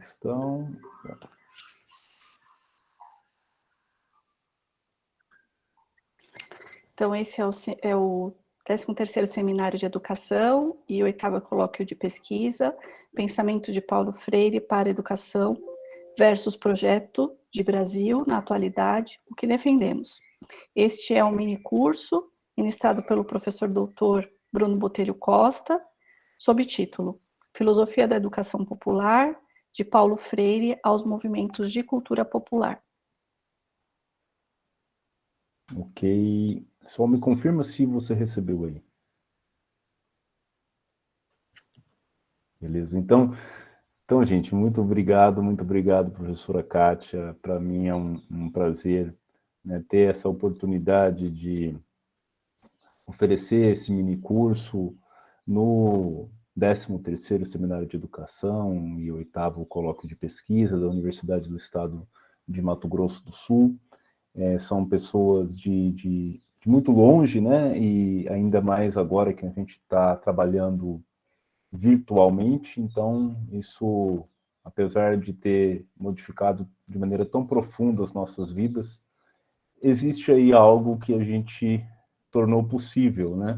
estão? Então, esse é o 13º Seminário de Educação e 8º Colóquio de Pesquisa, Pensamento de Paulo Freire para a Educação versus Projeto de Brasil na Atualidade, o que defendemos. Este é um mini-curso ministrado pelo professor doutor Bruno Botelho Costa, sob título Filosofia da Educação Popular, de Paulo Freire aos Movimentos de Cultura Popular. Ok. Só me confirma se você recebeu aí. Beleza. Então, gente, muito obrigado, professora Kátia. Para mim é um prazer, né, ter essa oportunidade de oferecer esse mini curso no 13º Seminário de Educação e 8º Colóquio de Pesquisa da Universidade do Estado de Mato Grosso do Sul. São pessoas de muito longe, né? E ainda mais agora que a gente está trabalhando virtualmente, então isso, apesar de ter modificado de maneira tão profunda as nossas vidas, existe aí algo que a gente tornou possível, né?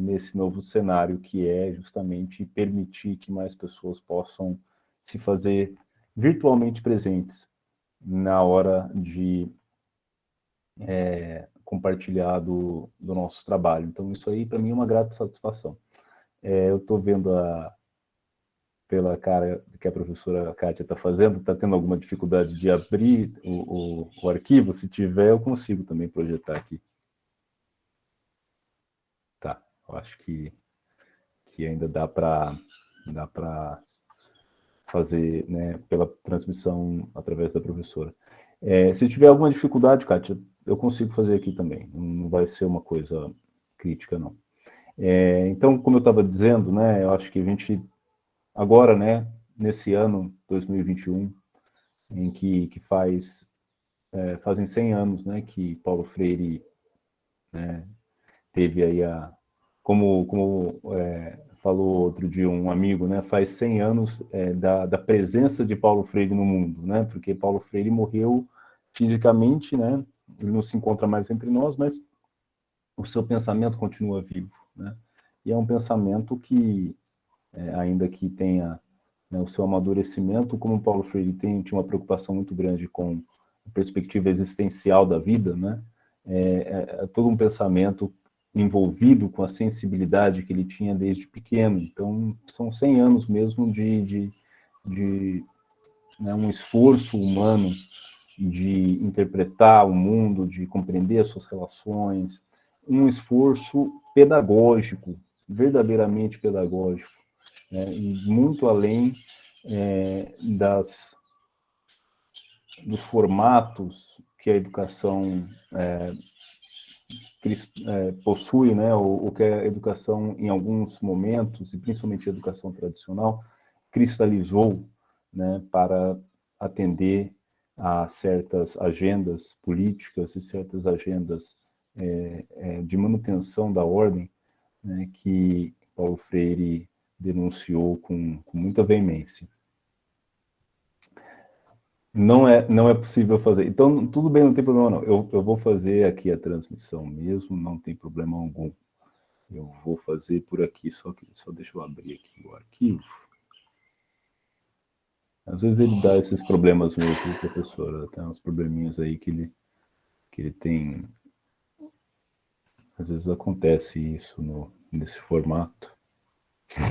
Nesse novo cenário, que é justamente permitir que mais pessoas possam se fazer virtualmente presentes na hora de compartilhar do nosso trabalho. Então, isso aí, para mim, é uma grata satisfação. Eu estou vendo pela cara que a professora Kátia está fazendo, está tendo alguma dificuldade de abrir o arquivo? Se tiver, eu consigo também projetar aqui. Tá, eu acho que ainda dá para fazer, né, pela transmissão através da professora. Se tiver alguma dificuldade, Kátia, eu consigo fazer aqui também, não vai ser uma coisa crítica, não. Então, como eu estava dizendo, né, eu acho que a gente, agora, né, nesse ano 2021, em que fazem 100 anos, né, que Paulo Freire, né, teve aí como falou outro dia um amigo, né, faz 100 anos da presença de Paulo Freire no mundo, né, porque Paulo Freire morreu fisicamente, né, ele não se encontra mais entre nós, mas o seu pensamento continua vivo, né, e é um pensamento que, ainda que tenha, né, o seu amadurecimento, como Paulo Freire tinha uma preocupação muito grande com a perspectiva existencial da vida, né, todo um pensamento envolvido com a sensibilidade que ele tinha desde pequeno. Então, são 100 anos mesmo de né, um esforço humano de interpretar o mundo, de compreender as suas relações, um esforço pedagógico, verdadeiramente pedagógico, né, e muito além dos formatos que a educação possui, né, o que a educação, em alguns momentos, e principalmente a educação tradicional, cristalizou, né, para atender a certas agendas políticas e certas agendas de manutenção da ordem, né, que Paulo Freire denunciou com muita veemência. Não é possível fazer. Então, tudo bem, não tem problema não. Eu vou fazer aqui a transmissão mesmo, não tem problema algum. Eu vou fazer por aqui, só deixa eu abrir aqui o arquivo. Às vezes ele dá esses problemas mesmo, professor. Tem uns probleminhas aí que ele tem. Às vezes acontece isso nesse formato. Não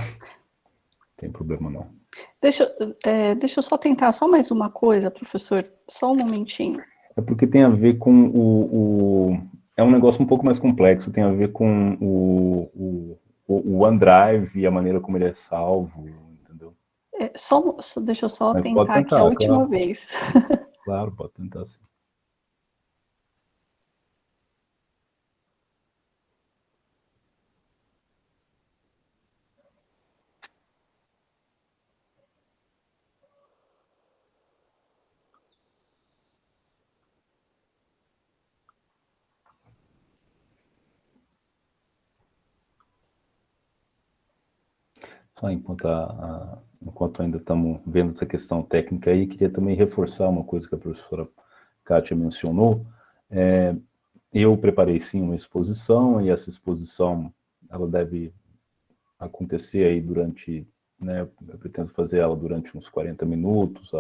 tem problema não. Deixa eu só tentar só mais uma coisa, professor, só um momentinho. É porque tem a ver com é um negócio um pouco mais complexo, tem a ver com o OneDrive e a maneira como ele é salvo, entendeu? Deixa eu só Mas pode tentar aqui a tentar, última claro. vez. Claro, pode tentar sim. Só enquanto ainda estamos vendo essa questão técnica aí, queria também reforçar uma coisa que a professora Kátia mencionou. Eu preparei sim uma exposição, e essa exposição ela deve acontecer aí durante, né, eu pretendo fazer ela durante uns 40 minutos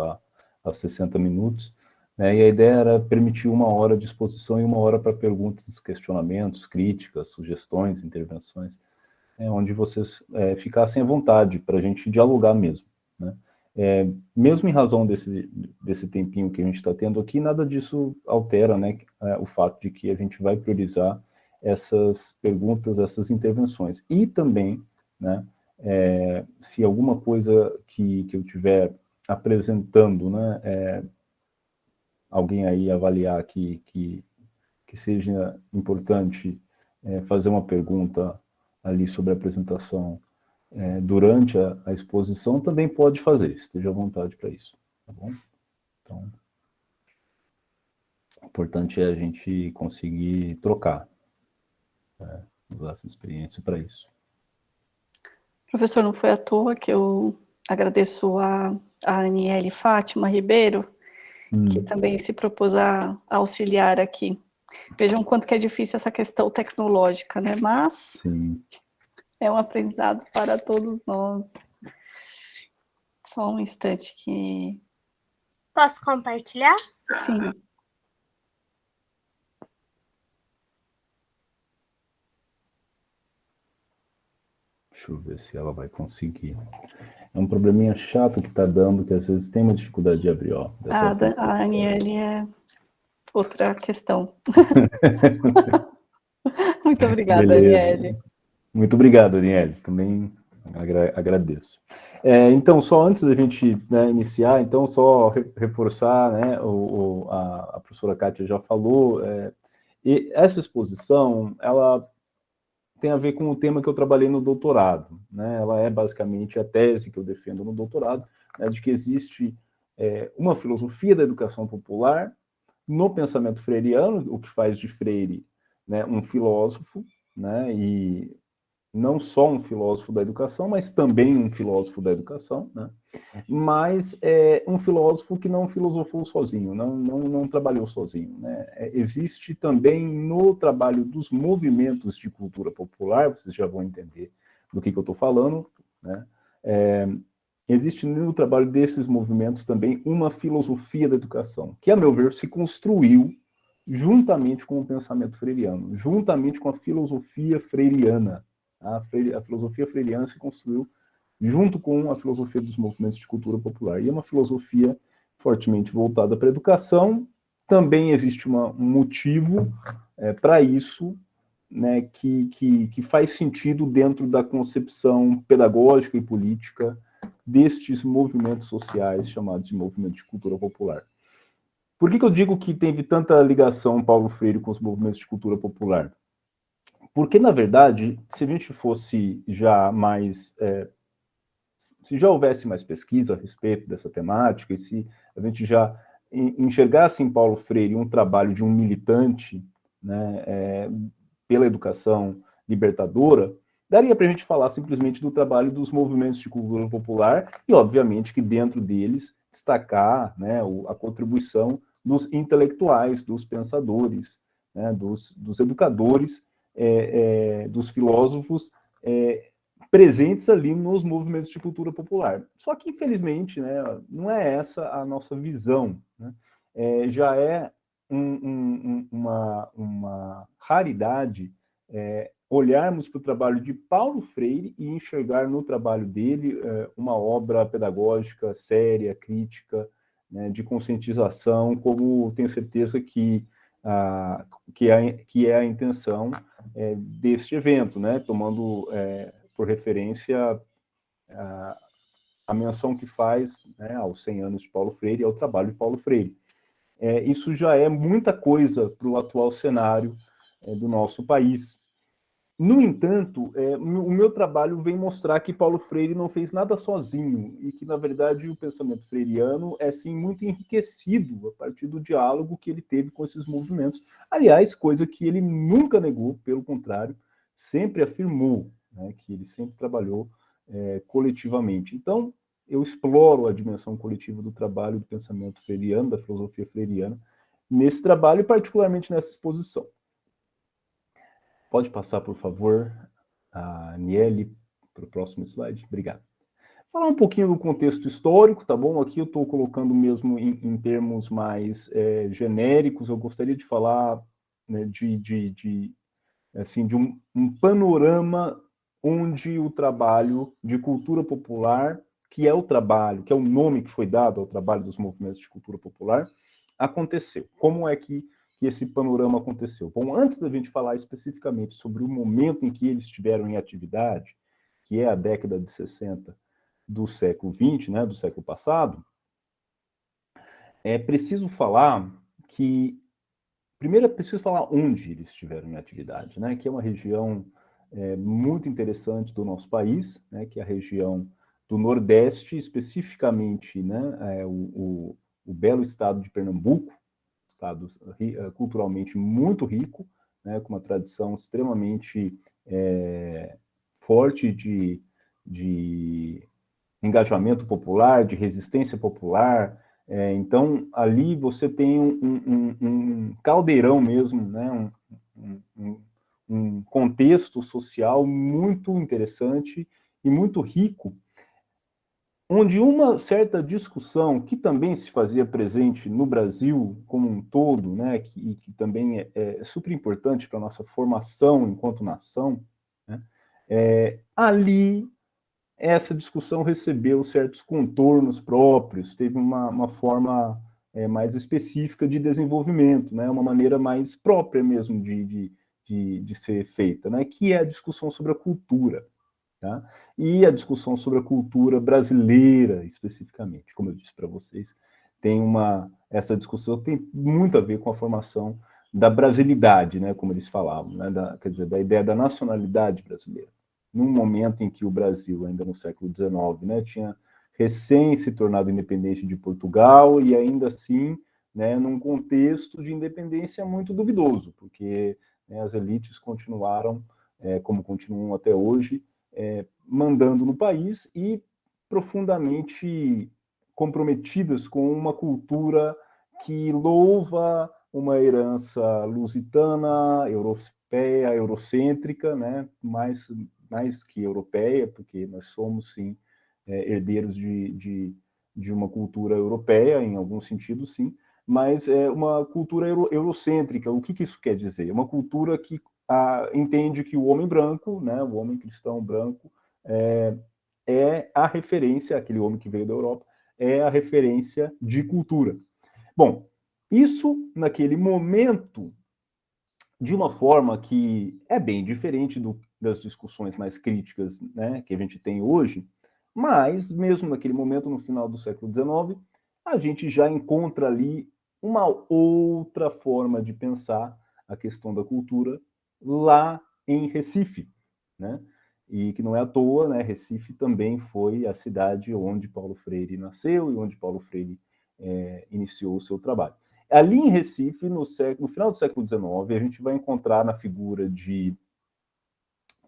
a 60 minutos, né, e a ideia era permitir 1 hora de exposição e 1 hora para perguntas, questionamentos, críticas, sugestões, intervenções, onde vocês ficassem à vontade para a gente dialogar mesmo, né. Mesmo em razão desse tempinho que a gente está tendo aqui, nada disso altera, né, o fato de que a gente vai priorizar essas perguntas, essas intervenções. E também, né, se alguma coisa que eu estiver apresentando, né, alguém aí avaliar que seja importante fazer uma pergunta ali sobre a apresentação durante a exposição, também pode fazer, esteja à vontade para isso, tá bom? Então, o importante é a gente conseguir trocar, usar essa experiência para isso. Professor, não foi à toa que eu agradeço a Aniele Fátima Ribeiro, que também se propôs a auxiliar aqui. Vejam quanto que é difícil essa questão tecnológica, né? Mas Sim. é um aprendizado para todos nós. Só um instante que... Posso compartilhar? Sim. Deixa eu ver se ela vai conseguir. É um probleminha chato que está dando, que às vezes tem uma dificuldade de abrir, ó. A Aniele é outra questão. Muito obrigada, Beleza. Aniele. Muito obrigado, Aniele. Também agradeço. Então, só antes da gente, né, iniciar, então, só reforçar, né, a professora Kátia já falou, e essa exposição, ela tem a ver com o tema que eu trabalhei no doutorado, né? Ela é basicamente a tese que eu defendo no doutorado, né, de que existe uma filosofia da educação popular no pensamento freiriano, o que faz de Freire, né, um filósofo, né, e não só um filósofo da educação, mas também um filósofo da educação, né, mas um filósofo que não filosofou sozinho, não trabalhou sozinho, né. Existe também no trabalho dos movimentos de cultura popular, vocês já vão entender do que eu estou falando, né, existe no trabalho desses movimentos também uma filosofia da educação, que, a meu ver, se construiu juntamente com o pensamento freiriano, juntamente com a filosofia freiriana. A filosofia freiriana se construiu junto com a filosofia dos movimentos de cultura popular. E é uma filosofia fortemente voltada para a educação. Também existe um motivo para isso, né, que faz sentido dentro da concepção pedagógica e política destes movimentos sociais chamados de movimento de cultura popular. Por que eu digo que teve tanta ligação Paulo Freire com os movimentos de cultura popular? Porque, na verdade, se a gente fosse já mais... se já houvesse mais pesquisa a respeito dessa temática, e se a gente já enxergasse em Paulo Freire um trabalho de um militante, né, pela educação libertadora, daria para a gente falar simplesmente do trabalho dos movimentos de cultura popular e, obviamente, que dentro deles destacar, né, a contribuição dos intelectuais, dos pensadores, né, dos educadores, dos filósofos presentes ali nos movimentos de cultura popular. Só que, infelizmente, né, não é essa a nossa visão, né? Já é uma raridade olharmos para o trabalho de Paulo Freire e enxergar no trabalho dele uma obra pedagógica séria, crítica, né, de conscientização, como tenho certeza que é a intenção deste evento, né, tomando por referência a menção que faz, né, aos 100 anos de Paulo Freire e ao trabalho de Paulo Freire. Isso já é muita coisa para o atual cenário do nosso país. No entanto, o meu trabalho vem mostrar que Paulo Freire não fez nada sozinho e que, na verdade, o pensamento freiriano é, sim, muito enriquecido a partir do diálogo que ele teve com esses movimentos. Aliás, coisa que ele nunca negou, pelo contrário, sempre afirmou, né, que ele sempre trabalhou coletivamente. Então, eu exploro a dimensão coletiva do trabalho do pensamento freiriano, da filosofia freiriana, nesse trabalho e particularmente nessa exposição. Pode passar, por favor, a Aniele para o próximo slide? Obrigado. Falar um pouquinho do contexto histórico, tá bom? Aqui eu estou colocando mesmo em termos mais genéricos. Eu gostaria de falar, né, de um panorama onde o trabalho de cultura popular, que é o nome que foi dado ao trabalho dos movimentos de cultura popular, aconteceu. Como é que esse panorama aconteceu? Bom, antes da gente falar especificamente sobre o momento em que eles estiveram em atividade, que é a década de 60 do século XX, né, do século passado, é preciso falar que... Primeiro é preciso falar onde eles estiveram em atividade, né, que é uma região muito interessante do nosso país, né, que é a região do Nordeste, especificamente, né, o belo estado de Pernambuco, estado culturalmente muito rico, né, com uma tradição extremamente forte de engajamento popular, de resistência popular. Então, ali você tem um caldeirão mesmo, né, um contexto social muito interessante e muito rico, onde uma certa discussão que também se fazia presente no Brasil como um todo, né, que também é super importante para a nossa formação enquanto nação, né, ali essa discussão recebeu certos contornos próprios, teve uma forma mais específica de desenvolvimento, né, uma maneira mais própria mesmo de ser feita, né, que é a discussão sobre a cultura. Tá? E a discussão sobre a cultura brasileira, especificamente, como eu disse para vocês, essa discussão tem muito a ver com a formação da brasilidade, né, como eles falavam, né, quer dizer, da ideia da nacionalidade brasileira. Num momento em que o Brasil, ainda no século XIX, né, tinha recém se tornado independente de Portugal, e ainda assim, né, num contexto de independência muito duvidoso, porque, né, as elites continuaram, como continuam até hoje, mandando no país e profundamente comprometidas com uma cultura que louva uma herança lusitana, europeia, eurocêntrica, né? mais que europeia, porque nós somos, sim, herdeiros de uma cultura europeia, em algum sentido, sim, mas é uma cultura eurocêntrica. O que isso quer dizer? É uma cultura que entende que o homem branco, né, o homem cristão branco, é a referência, aquele homem que veio da Europa, é a referência de cultura. Bom, isso naquele momento, de uma forma que é bem diferente das discussões mais críticas, né, que a gente tem hoje, mas mesmo naquele momento, no final do século XIX, a gente já encontra ali uma outra forma de pensar a questão da cultura lá em Recife, né? E que não é à toa, né? Recife também foi a cidade onde Paulo Freire nasceu e onde Paulo Freire iniciou o seu trabalho. Ali em Recife, no final do século XIX, a gente vai encontrar na figura de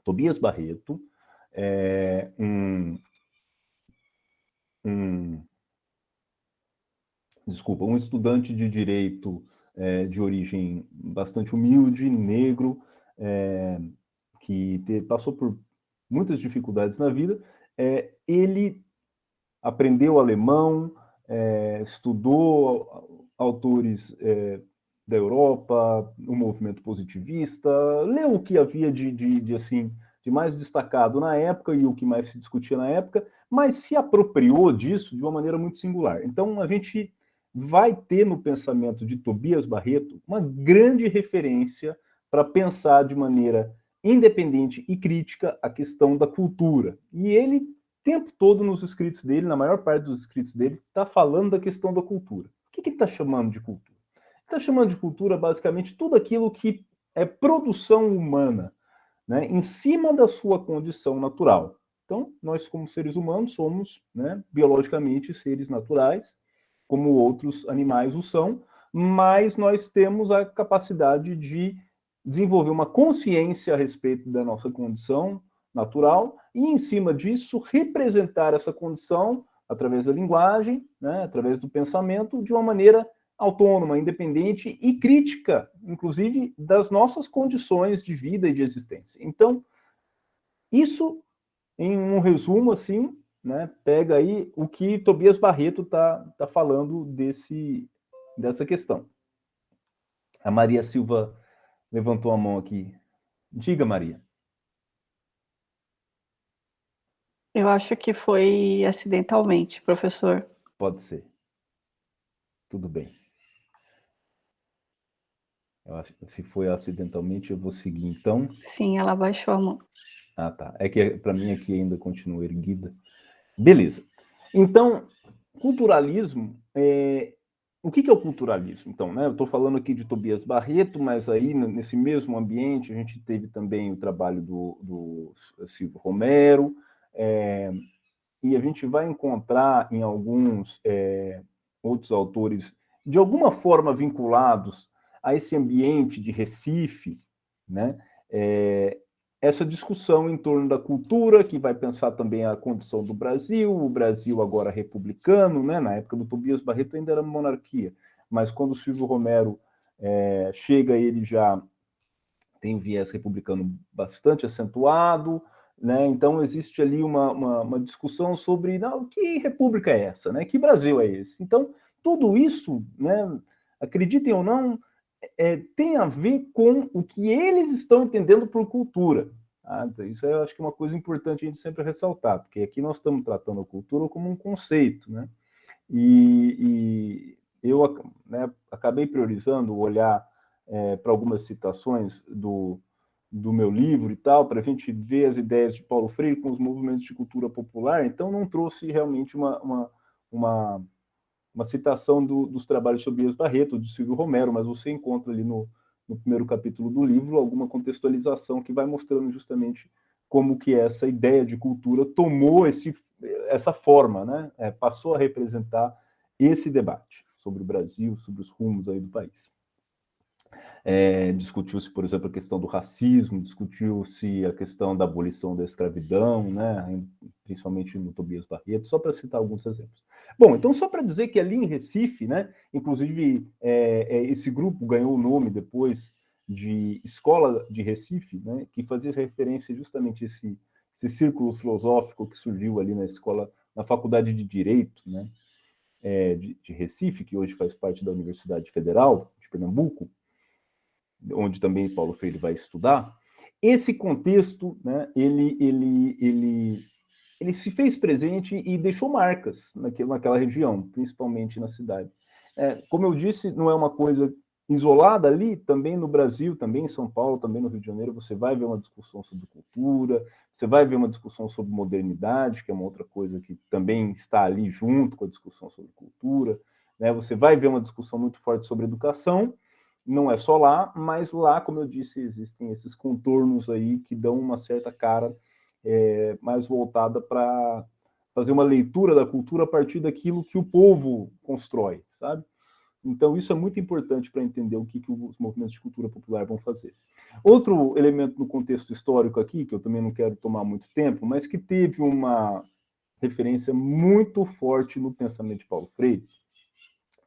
Tobias Barreto um estudante de direito de origem bastante humilde, negro, que passou por muitas dificuldades na vida. Ele aprendeu alemão, estudou autores da Europa, o movimento positivista, leu o que havia de mais destacado na época e o que mais se discutia na época, mas se apropriou disso de uma maneira muito singular. Então, a gente vai ter no pensamento de Tobias Barreto uma grande referência para pensar de maneira independente e crítica a questão da cultura. E ele, o tempo todo nos escritos dele, na maior parte dos escritos dele, está falando da questão da cultura. O que ele está chamando de cultura? Está chamando de cultura, basicamente, tudo aquilo que é produção humana, né, em cima da sua condição natural. Então, nós, como seres humanos, somos, né, biologicamente seres naturais, como outros animais o são, mas nós temos a capacidade de desenvolver uma consciência a respeito da nossa condição natural, e em cima disso representar essa condição através da linguagem, né, através do pensamento, de uma maneira autônoma, independente e crítica, inclusive, das nossas condições de vida e de existência. Então, isso, em um resumo, assim, né, pega aí o que Tobias Barreto tá falando dessa questão. A Maria Silva levantou a mão aqui. Diga, Maria. Eu acho que foi acidentalmente, professor. Pode ser. Tudo bem. Eu acho que se foi acidentalmente, eu vou seguir, então. Sim, ela baixou a mão. Ah, tá. É que para mim aqui ainda continua erguida. Beleza. Então, culturalismo, o que é o culturalismo? Então, né, eu estou falando aqui de Tobias Barreto, mas aí nesse mesmo ambiente a gente teve também o trabalho do Silvio Romero, e a gente vai encontrar em alguns outros autores, de alguma forma vinculados a esse ambiente de Recife, né? Essa discussão em torno da cultura, que vai pensar também a condição do Brasil, o Brasil agora republicano, né? Na época do Tobias Barreto ainda era monarquia, mas quando o Silvio Romero chega, ele já tem um viés republicano bastante acentuado, né? Então existe ali uma discussão sobre que república é essa, né? Que Brasil é esse? Então, tudo isso, né, acreditem ou não, tem a ver com o que eles estão entendendo por cultura. Tá? Isso eu acho que é uma coisa importante a gente sempre ressaltar, porque aqui nós estamos tratando a cultura como um conceito, né? E eu, né, acabei priorizando olhar para algumas citações do meu livro e tal, para a gente ver as ideias de Paulo Freire com os movimentos de cultura popular, então não trouxe realmente uma citação dos trabalhos de Tobias Barreto, de Silvio Romero, mas você encontra ali no primeiro capítulo do livro alguma contextualização que vai mostrando justamente como que essa ideia de cultura tomou essa forma, né? Passou a representar esse debate sobre o Brasil, sobre os rumos aí do país. Discutiu-se, por exemplo, a questão do racismo, discutiu-se a questão da abolição da escravidão, né, principalmente no Tobias Barreto, só para citar alguns exemplos. Bom, então só para dizer que ali em Recife, né, inclusive esse grupo ganhou o nome depois de Escola de Recife, né, que fazia referência justamente a esse círculo filosófico que surgiu ali na escola, na Faculdade de Direito, né, de Recife, que hoje faz parte da Universidade Federal de Pernambuco, onde também Paulo Freire vai estudar. Esse contexto, né, ele se fez presente e deixou marcas naquela região, principalmente na cidade. Como eu disse, não é uma coisa isolada ali, também no Brasil, também em São Paulo, também no Rio de Janeiro, você vai ver uma discussão sobre cultura, você vai ver uma discussão sobre modernidade, que é uma outra coisa que também está ali junto com a discussão sobre cultura, né? Você vai ver uma discussão muito forte sobre educação, não é só lá, mas lá, como eu disse, existem esses contornos aí que dão uma certa cara mais voltada para fazer uma leitura da cultura a partir daquilo que o povo constrói, sabe? Então, isso é muito importante para entender o que os movimentos de cultura popular vão fazer. Outro elemento no contexto histórico aqui, que eu também não quero tomar muito tempo, mas que teve uma referência muito forte no pensamento de Paulo Freire,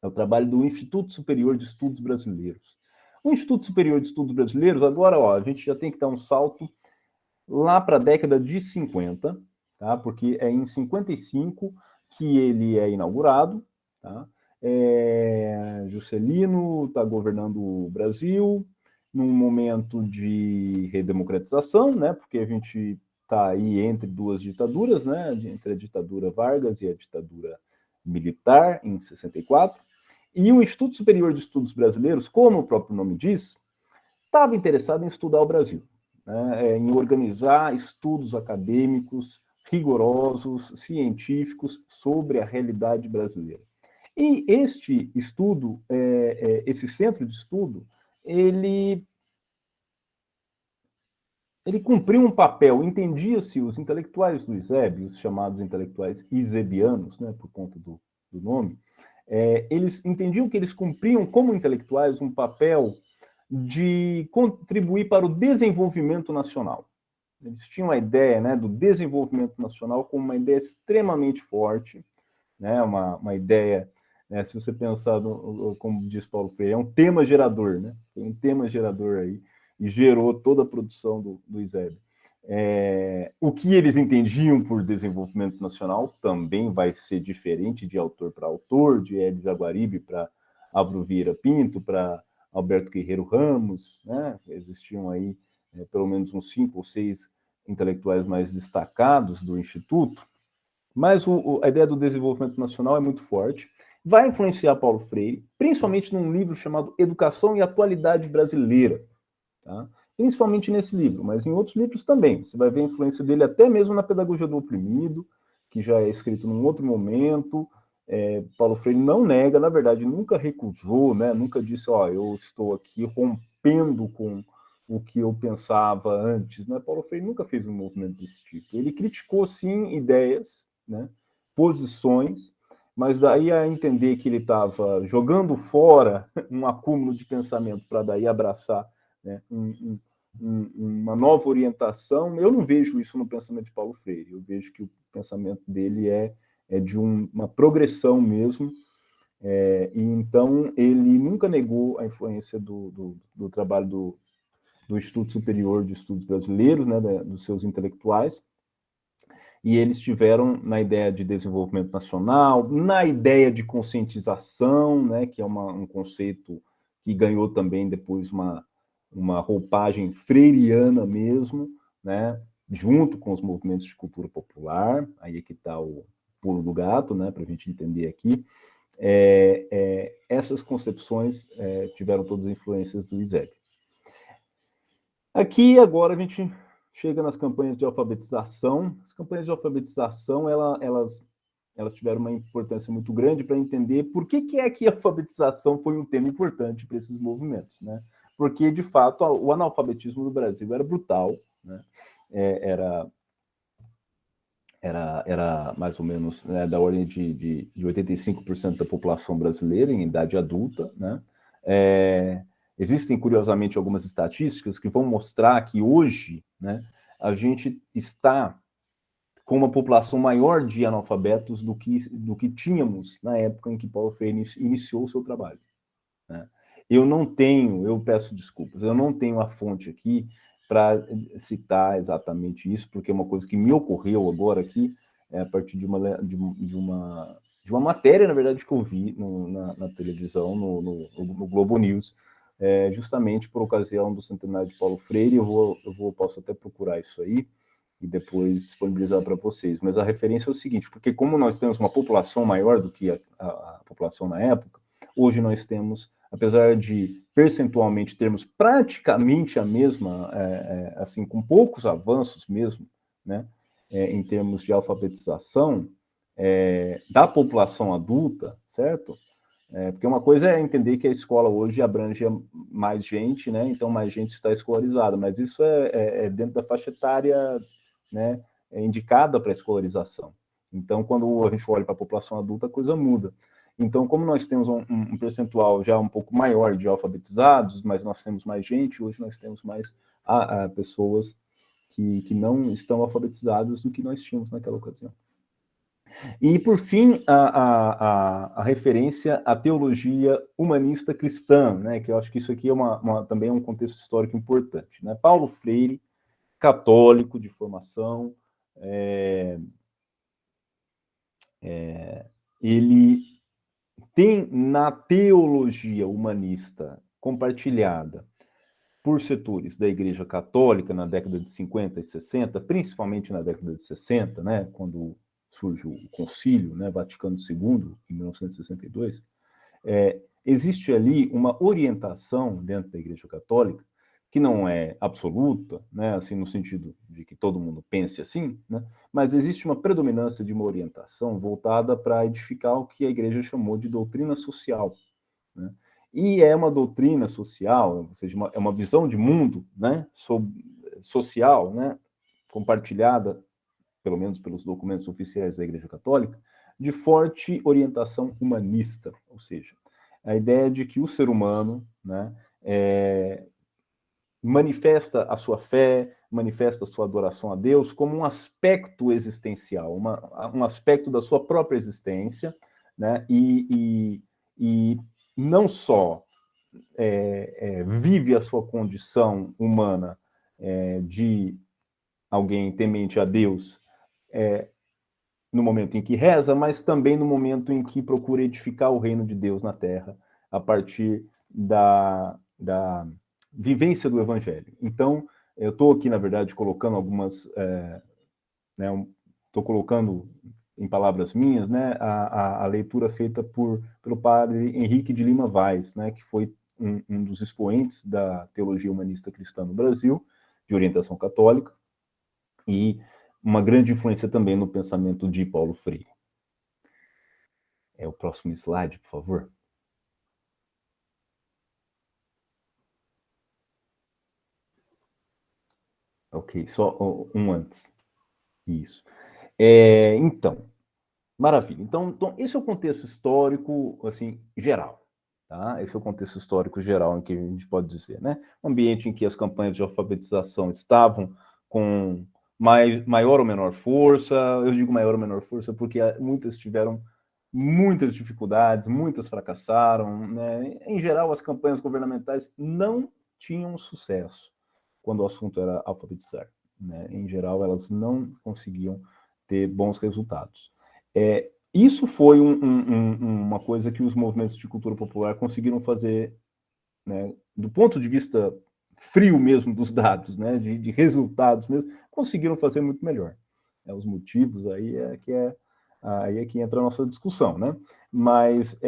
é o trabalho do Instituto Superior de Estudos Brasileiros. O Instituto Superior de Estudos Brasileiros, agora, a gente já tem que dar um salto lá para a década de 50, tá? Porque é em 55 que ele é inaugurado, tá? Juscelino está governando o Brasil num momento de redemocratização, né? Porque a gente está aí entre duas ditaduras, né? Entre a ditadura Vargas e a ditadura militar, em 64. E o Instituto Superior de Estudos Brasileiros, como o próprio nome diz, estava interessado em estudar o Brasil, né? Em organizar estudos acadêmicos rigorosos, científicos, sobre a realidade brasileira. E este estudo, esse centro de estudo, ele cumpriu um papel, entendia-se os intelectuais do ISEB, os chamados intelectuais isebianos, né, por conta do nome, eles entendiam que eles cumpriam como intelectuais um papel de contribuir para o desenvolvimento nacional. Eles tinham a ideia, né, do desenvolvimento nacional como uma ideia extremamente forte, né, uma ideia, né, se você pensar, como diz Paulo Freire, é um tema gerador, né, foi um tema gerador aí, e gerou toda a produção do ISEB. O que eles entendiam por desenvolvimento nacional também vai ser diferente de autor para autor, de Hélio Jaguaribe para Álvaro Vieira Pinto, para Alberto Guerreiro Ramos, né? Existiam aí pelo menos uns 5 ou 6 intelectuais mais destacados do Instituto, mas a ideia do desenvolvimento nacional é muito forte, vai influenciar Paulo Freire, principalmente num livro chamado Educação e Atualidade Brasileira, tá? Principalmente nesse livro, mas em outros livros também. Você vai ver a influência dele até mesmo na Pedagogia do Oprimido, que já é escrito num outro momento. Paulo Freire não nega, na verdade, nunca recusou, né? Nunca disse, eu estou aqui rompendo com o que eu pensava antes, né? Paulo Freire nunca fez um movimento desse tipo. Ele criticou, sim, ideias, né? Posições, mas daí a entender que ele estava jogando fora um acúmulo de pensamento para daí abraçar, né, uma nova orientação, eu não vejo isso no pensamento de Paulo Freire, eu vejo que o pensamento dele é de uma progressão mesmo, e então ele nunca negou a influência do trabalho do Instituto Superior de Estudos Brasileiros, né, dos seus intelectuais, e eles tiveram na ideia de desenvolvimento nacional, na ideia de conscientização, né, que é um conceito que ganhou também depois uma roupagem freiriana mesmo, né, junto com os movimentos de cultura popular, aí é que está o pulo do gato, né, para a gente entender aqui. Essas concepções tiveram todas as influências do ISEB. Aqui, agora, a gente chega nas campanhas de alfabetização. As campanhas de alfabetização, elas tiveram uma importância muito grande para entender por que é que a alfabetização foi um tema importante para esses movimentos, né? Porque, de fato, o analfabetismo no Brasil era brutal, né? Era mais ou menos, né, da ordem de 85% da população brasileira em idade adulta, né? Existem, curiosamente, algumas estatísticas que vão mostrar que hoje, né, a gente está com uma população maior de analfabetos do que tínhamos na época em que Paulo Freire iniciou o seu trabalho, né? Eu peço desculpas, eu não tenho a fonte aqui para citar exatamente isso, porque é uma coisa que me ocorreu agora aqui, a partir de uma matéria, na verdade, que eu vi na televisão, no Globo News, justamente por ocasião do centenário de Paulo Freire. Posso até procurar isso aí e depois disponibilizar para vocês. Mas a referência é o seguinte, porque como nós temos uma população maior do que a população na época, hoje nós temos, apesar de percentualmente termos praticamente a mesma, assim, com poucos avanços mesmo, né, em termos de alfabetização da população adulta, certo? Porque uma coisa é entender que a escola hoje abrange mais gente, né? Então mais gente está escolarizada, mas isso é dentro da faixa etária, né, indicada para a escolarização. Então, quando a gente olha para a população adulta, a coisa muda. Então, como nós temos um percentual já um pouco maior de alfabetizados, mas nós temos mais gente, hoje nós temos mais pessoas que não estão alfabetizadas do que nós tínhamos naquela ocasião. E, por fim, a referência à teologia humanista cristã, né, que eu acho que isso aqui também é um contexto histórico importante, né? Paulo Freire, católico de formação, ele tem na teologia humanista compartilhada por setores da Igreja Católica na década de 50 e 60, principalmente na década de 60, né, quando surge o Concílio, né, Vaticano II, em 1962, existe ali uma orientação dentro da Igreja Católica que não é absoluta, né, assim, no sentido de que todo mundo pense assim, né, mas existe uma predominância de uma orientação voltada para edificar o que a Igreja chamou de doutrina social, né? E é uma doutrina social, ou seja, é uma visão de mundo, né, social, né, compartilhada, pelo menos pelos documentos oficiais da Igreja Católica, de forte orientação humanista, ou seja, a ideia de que o ser humano, né, manifesta a sua fé, manifesta a sua adoração a Deus como um aspecto existencial, um aspecto da sua própria existência, né? E não só vive a sua condição humana de alguém temente a Deus no momento em que reza, mas também no momento em que procura edificar o reino de Deus na Terra, a partir da vivência do Evangelho. Então, eu estou aqui, na verdade, colocando algumas... estou colocando em palavras minhas, né, a leitura feita pelo padre Henrique de Lima Vaz, né, que foi um dos expoentes da teologia humanista cristã no Brasil, de orientação católica, e uma grande influência também no pensamento de Paulo Freire. O próximo slide, por favor. Ok, só um antes. Isso. Então, maravilha. Então, esse é o contexto histórico, assim, geral. Tá? Esse é o contexto histórico geral em que a gente pode dizer, né? Um ambiente em que as campanhas de alfabetização estavam com maior ou menor força. Eu digo maior ou menor força porque muitas tiveram muitas dificuldades, muitas fracassaram, né? Em geral, as campanhas governamentais não tinham sucesso quando o assunto era alfabetizar, né? Em geral, elas não conseguiam ter bons resultados. Isso foi uma coisa que os movimentos de cultura popular conseguiram fazer, né, do ponto de vista frio mesmo dos dados, né, de resultados mesmo, conseguiram fazer muito melhor. Os motivos aí é que entra a nossa discussão, né? Mas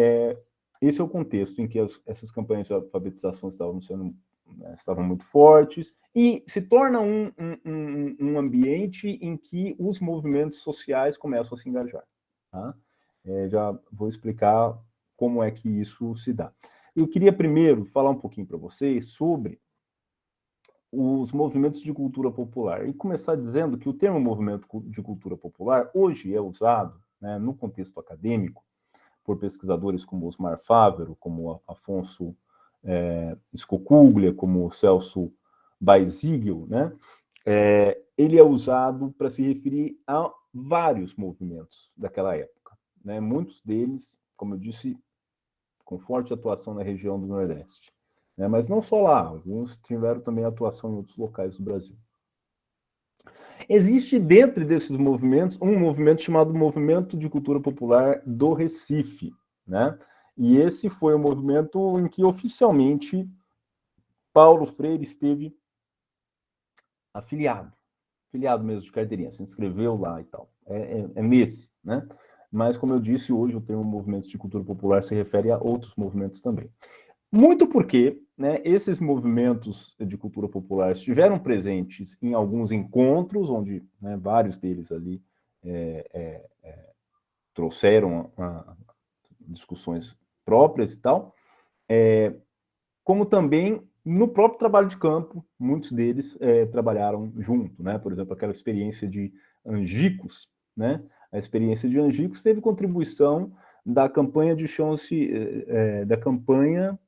esse é o contexto em que essas campanhas de alfabetização estavam muito fortes, e se torna um ambiente em que os movimentos sociais começam a se engajar. Tá? Já vou explicar como é que isso se dá. Eu queria primeiro falar um pouquinho para vocês sobre os movimentos de cultura popular, e começar dizendo que o termo movimento de cultura popular hoje é usado, né, no contexto acadêmico por pesquisadores como Osmar Fávero, como Afonso Scocuglia, como Celso Baizigel, né? Ele é usado para se referir a vários movimentos daquela época, né? Muitos deles, como eu disse, com forte atuação na região do Nordeste, né? Mas não só lá, alguns tiveram também atuação em outros locais do Brasil. Existe dentro desses movimentos um movimento chamado Movimento de Cultura Popular do Recife, né? E esse foi o movimento em que oficialmente Paulo Freire esteve afiliado mesmo de carteirinha, se inscreveu lá e tal. É nesse, né? Mas, como eu disse, hoje o termo movimentos de cultura popular se refere a outros movimentos também. Muito porque, né, esses movimentos de cultura popular estiveram presentes em alguns encontros, onde, né, vários deles ali trouxeram discussões próprias e tal, como também no próprio trabalho de campo, muitos deles trabalharam junto, né? Por exemplo, aquela experiência de Angicos, né? A experiência de Angicos teve contribuição da campanha da campanha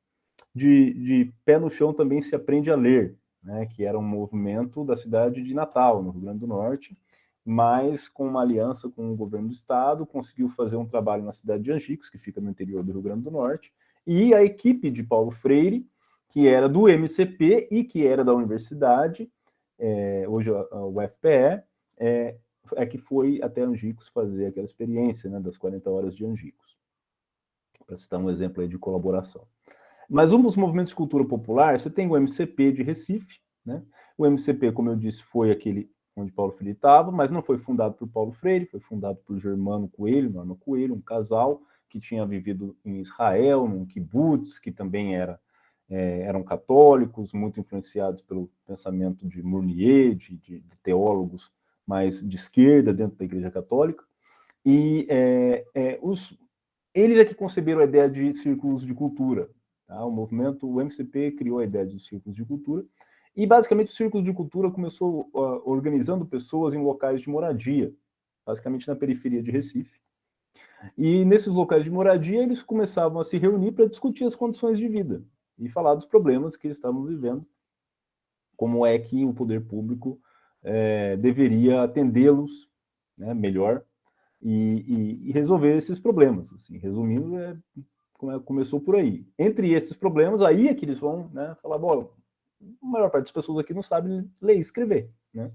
de Pé no Chão Também Se Aprende a Ler, né? Que era um movimento da cidade de Natal, no Rio Grande do Norte, mas com uma aliança com o governo do estado, conseguiu fazer um trabalho na cidade de Angicos, que fica no interior do Rio Grande do Norte, e a equipe de Paulo Freire, que era do MCP e que era da universidade, hoje o UFPE, que foi até Angicos fazer aquela experiência, né, das 40 horas de Angicos, para citar um exemplo aí de colaboração. Mas um dos movimentos de cultura popular, você tem o MCP de Recife, né? O MCP, como eu disse, foi aquele onde Paulo Freire estava, mas não foi fundado por Paulo Freire, foi fundado por Germano Coelho, Norma Coelho, um casal que tinha vivido em Israel, num kibbutz, que também eram católicos, muito influenciados pelo pensamento de Mounier, de teólogos mais de esquerda dentro da Igreja Católica. E eles é que conceberam a ideia de círculos de cultura. Tá? O MCP criou a ideia de círculos de cultura, e basicamente o círculo de cultura começou organizando pessoas em locais de moradia, basicamente na periferia de Recife. E nesses locais de moradia eles começavam a se reunir para discutir as condições de vida e falar dos problemas que eles estavam vivendo como é que o poder público deveria atendê-los, né, melhor e resolver esses problemas. Assim, resumindo, começou por aí. Entre esses problemas, aí é que eles vão, né, falar, bom, a maior parte das pessoas aqui não sabe ler e escrever, né?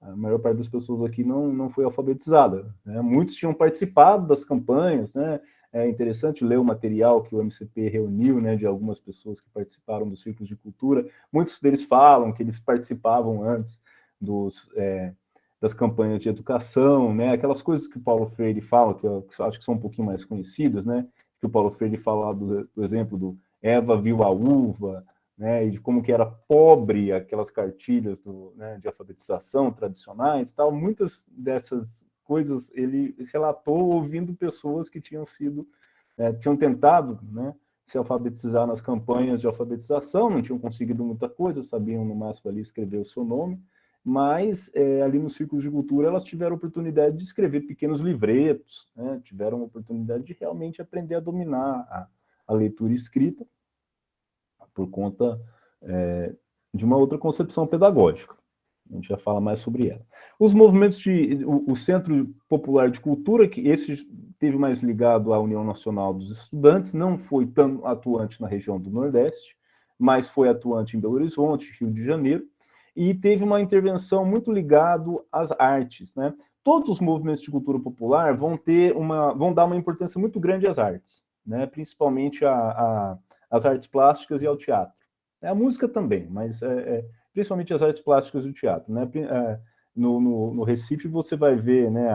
A maior parte das pessoas aqui não foi alfabetizada, né? Muitos tinham participado das campanhas, né? É interessante ler o material que o MCP reuniu, né, de algumas pessoas que participaram dos círculos de cultura. Muitos deles falam que eles participavam antes das campanhas de educação, né? Aquelas coisas que o Paulo Freire fala, que eu acho que são um pouquinho mais conhecidas, né? Que o Paulo Freire fala do exemplo do Eva viu a uva, né, e de como que era pobre aquelas cartilhas né, de alfabetização tradicionais, tal. Muitas dessas coisas ele relatou ouvindo pessoas que tinham tentado, né, se alfabetizar nas campanhas de alfabetização, não tinham conseguido muita coisa, sabiam no máximo ali escrever o seu nome, mas ali nos círculos de cultura elas tiveram a oportunidade de escrever pequenos livretos, né, tiveram a oportunidade de realmente aprender a dominar a leitura escrita, por conta de uma outra concepção pedagógica. A gente já fala mais sobre ela. Os movimentos o Centro Popular de Cultura, que esse teve mais ligado à União Nacional dos Estudantes, não foi tão atuante na região do Nordeste, mas foi atuante em Belo Horizonte, Rio de Janeiro, e teve uma intervenção muito ligada às artes, né? Todos os movimentos de cultura popular vão dar uma importância muito grande às artes, né? Principalmente às artes plásticas e ao teatro. A música também, mas principalmente as artes plásticas e o teatro, né? No Recife você vai ver, né,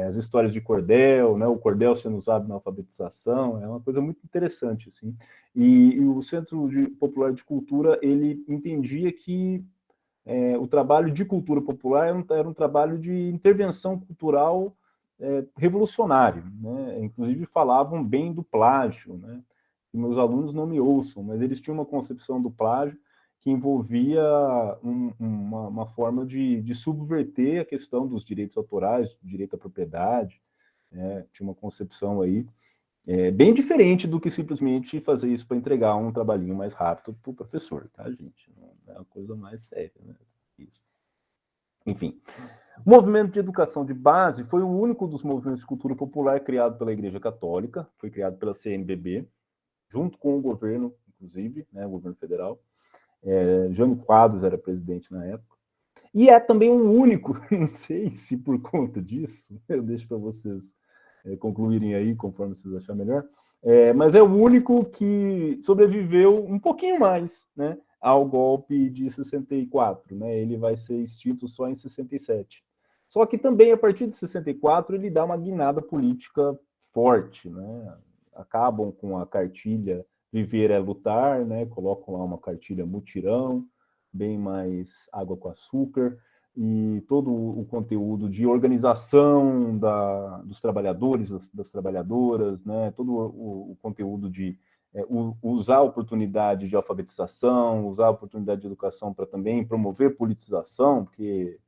as histórias de cordel, né, o cordel sendo usado na alfabetização, é uma coisa muito interessante, assim. E o Centro Popular de Cultura, ele entendia que o trabalho de cultura popular era um trabalho de intervenção cultural revolucionário, né? Inclusive falavam bem do plágio, né? Que meus alunos não me ouçam, mas eles tinham uma concepção do plágio que envolvia uma forma de subverter a questão dos direitos autorais, do direito à propriedade, né? Tinha uma concepção aí bem diferente do que simplesmente fazer isso para entregar um trabalhinho mais rápido para o professor, tá, gente? É uma coisa mais séria, né? Isso. Enfim, o movimento de educação de base foi o único dos movimentos de cultura popular criado pela Igreja Católica, foi criado pela CNBB, junto com o governo, inclusive, né, o governo federal. Jânio Quadros era presidente na época. E é também o único, não sei se por conta disso, eu deixo para vocês concluírem aí, conforme vocês acharem melhor, mas é o único que sobreviveu um pouquinho mais, né, ao golpe de 64, né? Ele vai ser extinto só em 67. Só que também, a partir de 64, ele dá uma guinada política forte, né? Acabam com a cartilha Viver é Lutar, né? Colocam lá uma cartilha mutirão, bem mais água com açúcar, e todo o conteúdo de organização dos trabalhadores, das trabalhadoras, né? Todo o conteúdo de usar a oportunidade de alfabetização, usar a oportunidade de educação para também promover politização, porque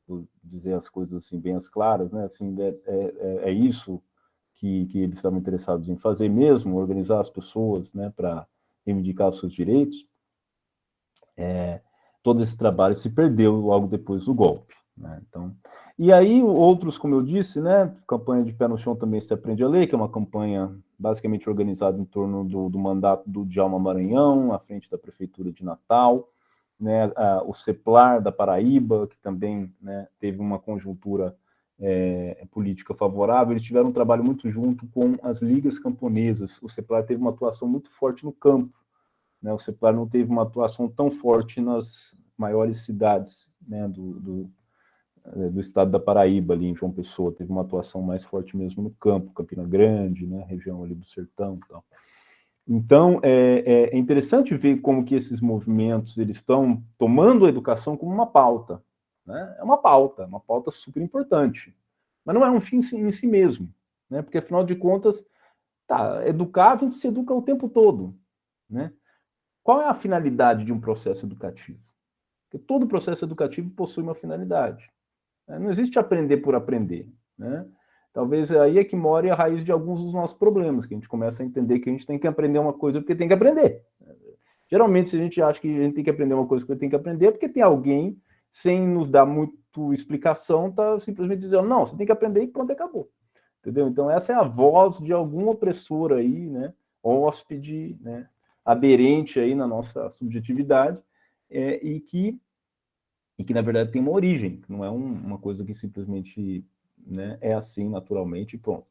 vou dizer as coisas assim bem as claras, né? Assim, é isso que eles estavam interessados em fazer mesmo, organizar as pessoas, né, para reivindicar os seus direitos. Todo esse trabalho se perdeu logo depois do golpe, né? Então, e aí outros, como eu disse, né, campanha de pé no chão também se aprende a ler, que é uma campanha basicamente organizada em torno do mandato do Djalma Maranhão, à frente da prefeitura de Natal, né, o CEPLAR da Paraíba, que também, né, teve uma conjuntura política favorável. Eles tiveram um trabalho muito junto com as ligas camponesas. O CEPLAR teve uma atuação muito forte no campo, né? O CEPLAR não teve uma atuação tão forte nas maiores cidades, né, do estado da Paraíba, ali em João Pessoa. Teve uma atuação mais forte mesmo no campo, Campina Grande, né, região ali do Sertão e tal. Então, é interessante ver como que esses movimentos eles estão tomando a educação como uma pauta, né? É uma pauta super importante, mas não é um fim em si mesmo, né? Porque, afinal de contas, educar, a gente se educa o tempo todo, né? Qual é a finalidade de um processo educativo? Porque todo processo educativo possui uma finalidade, né? Não existe aprender por aprender, né? Talvez aí é que mora a raiz de alguns dos nossos problemas, que a gente começa a entender que a gente tem que aprender uma coisa porque tem que aprender. Geralmente, se a gente acha que a gente tem que aprender uma coisa que a gente tem que aprender, é porque tem alguém, sem nos dar muito explicação, tá simplesmente dizendo, não, você tem que aprender e pronto, acabou. Entendeu? Então, essa é a voz de algum opressor aí, né, hóspede, né, aderente aí na nossa subjetividade, e que, na verdade, tem uma origem, não é uma coisa que simplesmente, né, é assim naturalmente e pronto.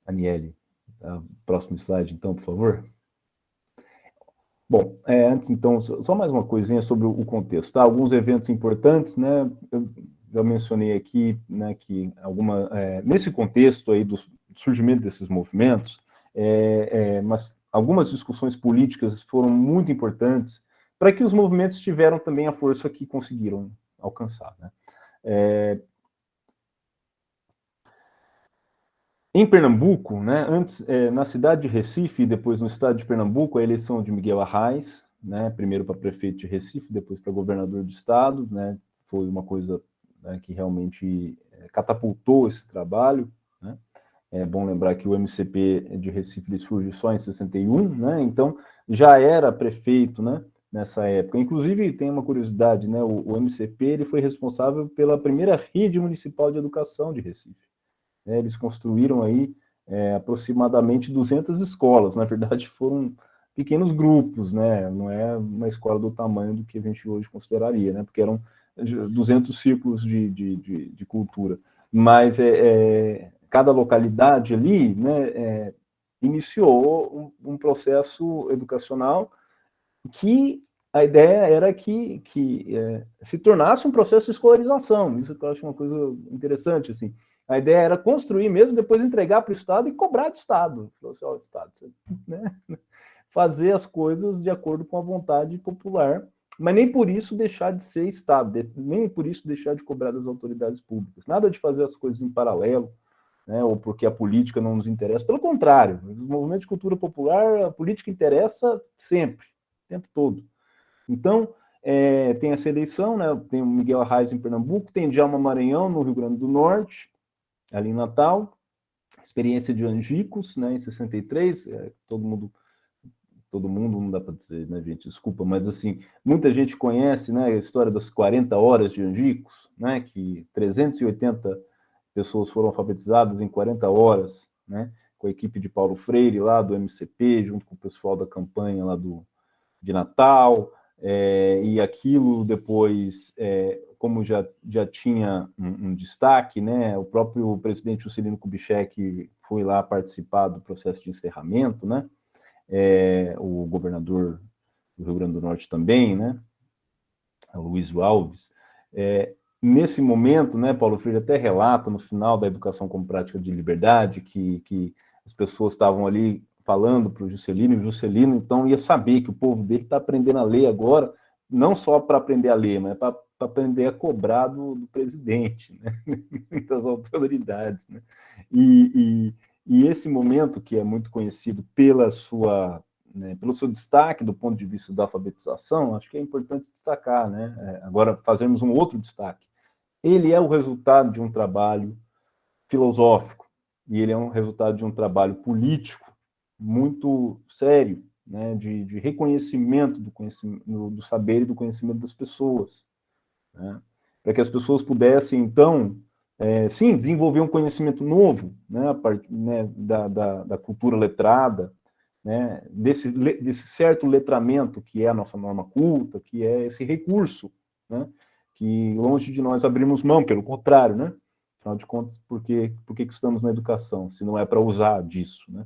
Aniele, próximo slide, então, por favor. Bom, antes, então, só mais uma coisinha sobre o contexto, tá? Alguns eventos importantes, né? Eu já mencionei aqui, né, que nesse contexto aí do surgimento desses movimentos, mas algumas discussões políticas foram muito importantes para que os movimentos tiveram também a força que conseguiram alcançar, né? Em Pernambuco, né, antes, na cidade de Recife e depois no estado de Pernambuco, a eleição de Miguel Arraes, né, primeiro para prefeito de Recife, depois para governador do estado, né, foi uma coisa, né, que realmente catapultou esse trabalho, né. É bom lembrar que o MCP de Recife surge só em 61, né, então já era prefeito, né, nessa época. Inclusive, tem uma curiosidade, né, o MCP ele foi responsável pela primeira rede municipal de educação de Recife. Eles construíram aí aproximadamente 200 escolas, na verdade foram pequenos grupos, né? Não é uma escola do tamanho do que a gente hoje consideraria, né? Porque eram 200 círculos de cultura, mas cada localidade ali, né, iniciou um processo educacional que a ideia era que se tornasse um processo de escolarização. Isso que eu acho uma coisa interessante, assim. A ideia era construir mesmo, depois entregar para o Estado e cobrar do Estado. Falou assim, ó, Estado, né? Fazer as coisas de acordo com a vontade popular, mas nem por isso deixar de ser Estado, nem por isso deixar de cobrar das autoridades públicas. Nada de fazer as coisas em paralelo, né, ou porque a política não nos interessa. Pelo contrário, no movimento de cultura popular, a política interessa sempre, o tempo todo. Então, tem essa eleição, né, tem o Miguel Arraes em Pernambuco, tem Djalma Maranhão no Rio Grande do Norte, ali em Natal, experiência de Angicos, né, em 63, todo mundo não dá para dizer, né, gente, desculpa, mas assim, muita gente conhece, né, a história das 40 horas de Angicos, né, que 380 pessoas foram alfabetizadas em 40 horas, né, com a equipe de Paulo Freire lá do MCP, junto com o pessoal da campanha lá de Natal, e aquilo depois, como já tinha um destaque, né, o próprio presidente Juscelino Kubitschek foi lá participar do processo de encerramento, né, o governador do Rio Grande do Norte também, né, Luiz Alves. Nesse momento, né, Paulo Freire até relata no final da Educação como Prática de Liberdade que as pessoas estavam ali falando para o Juscelino, e o Juscelino então ia saber que o povo dele está aprendendo a ler agora, não só para aprender a ler, mas para aprender a cobrar do presidente, né, das autoridades, né. E esse momento, que é muito conhecido pela sua, né, pelo seu destaque do ponto de vista da alfabetização, acho que é importante destacar, né, agora fazermos um outro destaque. Ele é o resultado de um trabalho filosófico, e ele é um resultado de um trabalho político muito sério, né, de reconhecimento do saber e do conhecimento das pessoas, né, para que as pessoas pudessem, então, sim, desenvolver um conhecimento novo, né, a partir, né, da cultura letrada, né, desse certo letramento que é a nossa norma culta, que é esse recurso, né, que longe de nós abrimos mão, pelo contrário, né, afinal de contas, por que estamos na educação, se não é para usar disso, né,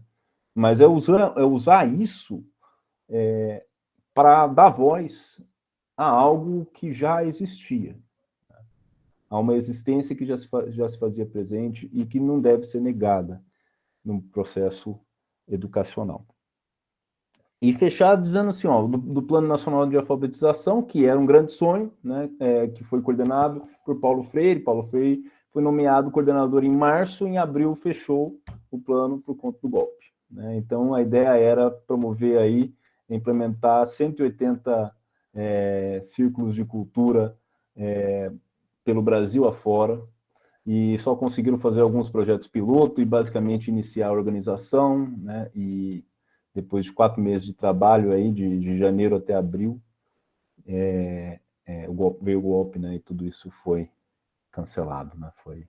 mas é usar isso para dar voz a algo que já existia, a uma existência que já se fazia presente e que não deve ser negada no processo educacional. E fechar dizendo assim, ó, do Plano Nacional de Alfabetização, que era um grande sonho, né, que foi coordenado por Paulo Freire. Paulo Freire foi nomeado coordenador em março, em abril fechou o plano por conta do golpe, né. Então, a ideia era promover aí, implementar 180 círculos de cultura pelo Brasil afora, e só conseguiram fazer alguns projetos piloto e basicamente iniciar a organização, né, e depois de 4 meses de trabalho aí, de janeiro até abril, veio o golpe, né, e tudo isso foi cancelado, né, foi...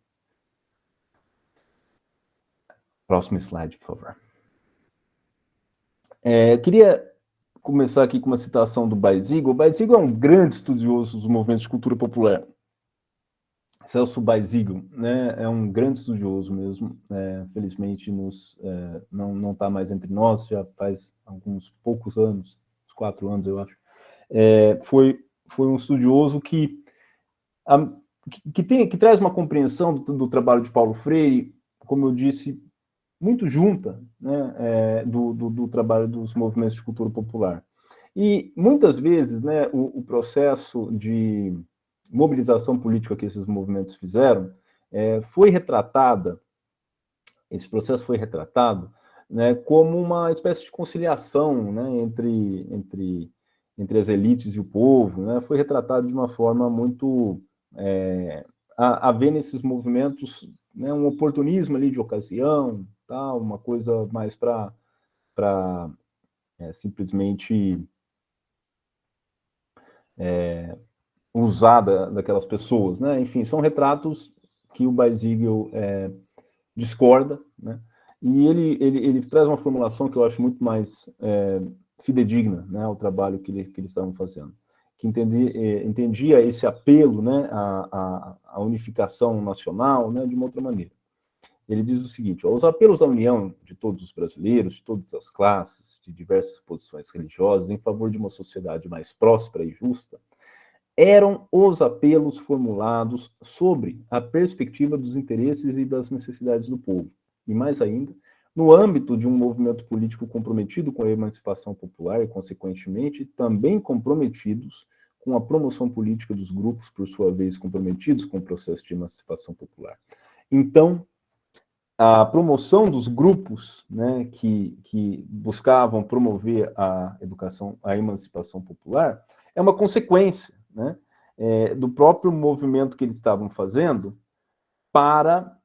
Próximo slide, por favor. Eu queria começar aqui com uma citação do Basigo. O Basigo é um grande estudioso dos movimentos de cultura popular. Celso Basigo, né, é um grande estudioso mesmo, felizmente não está mais entre nós, já faz alguns poucos anos, uns 4 anos, eu acho. Foi um estudioso que traz uma compreensão do trabalho de Paulo Freire, como eu disse, muito junta, né, do trabalho dos movimentos de cultura popular. E, muitas vezes, né, o processo de mobilização política que esses movimentos fizeram esse processo foi retratado, né, como uma espécie de conciliação, né, entre as elites e o povo, né, foi retratado de uma forma muito... a ver nesses movimentos, né, um oportunismo ali de ocasião, tal, uma coisa mais para simplesmente usar daquelas pessoas, né? Enfim, são retratos que o Basigo discorda, né? E ele traz uma formulação que eu acho muito mais fidedigna, né, ao trabalho que eles estavam fazendo, que entendia esse apelo, né, à unificação nacional, né, de uma outra maneira. Ele diz o seguinte: os apelos à união de todos os brasileiros, de todas as classes, de diversas posições religiosas, em favor de uma sociedade mais próspera e justa, eram os apelos formulados sobre a perspectiva dos interesses e das necessidades do povo. E mais ainda, no âmbito de um movimento político comprometido com a emancipação popular e, consequentemente, também comprometidos com a promoção política dos grupos, por sua vez, comprometidos com o processo de emancipação popular. Então, a promoção dos grupos, né, que buscavam promover a emancipação popular, é uma consequência, né, do próprio movimento que eles estavam fazendo para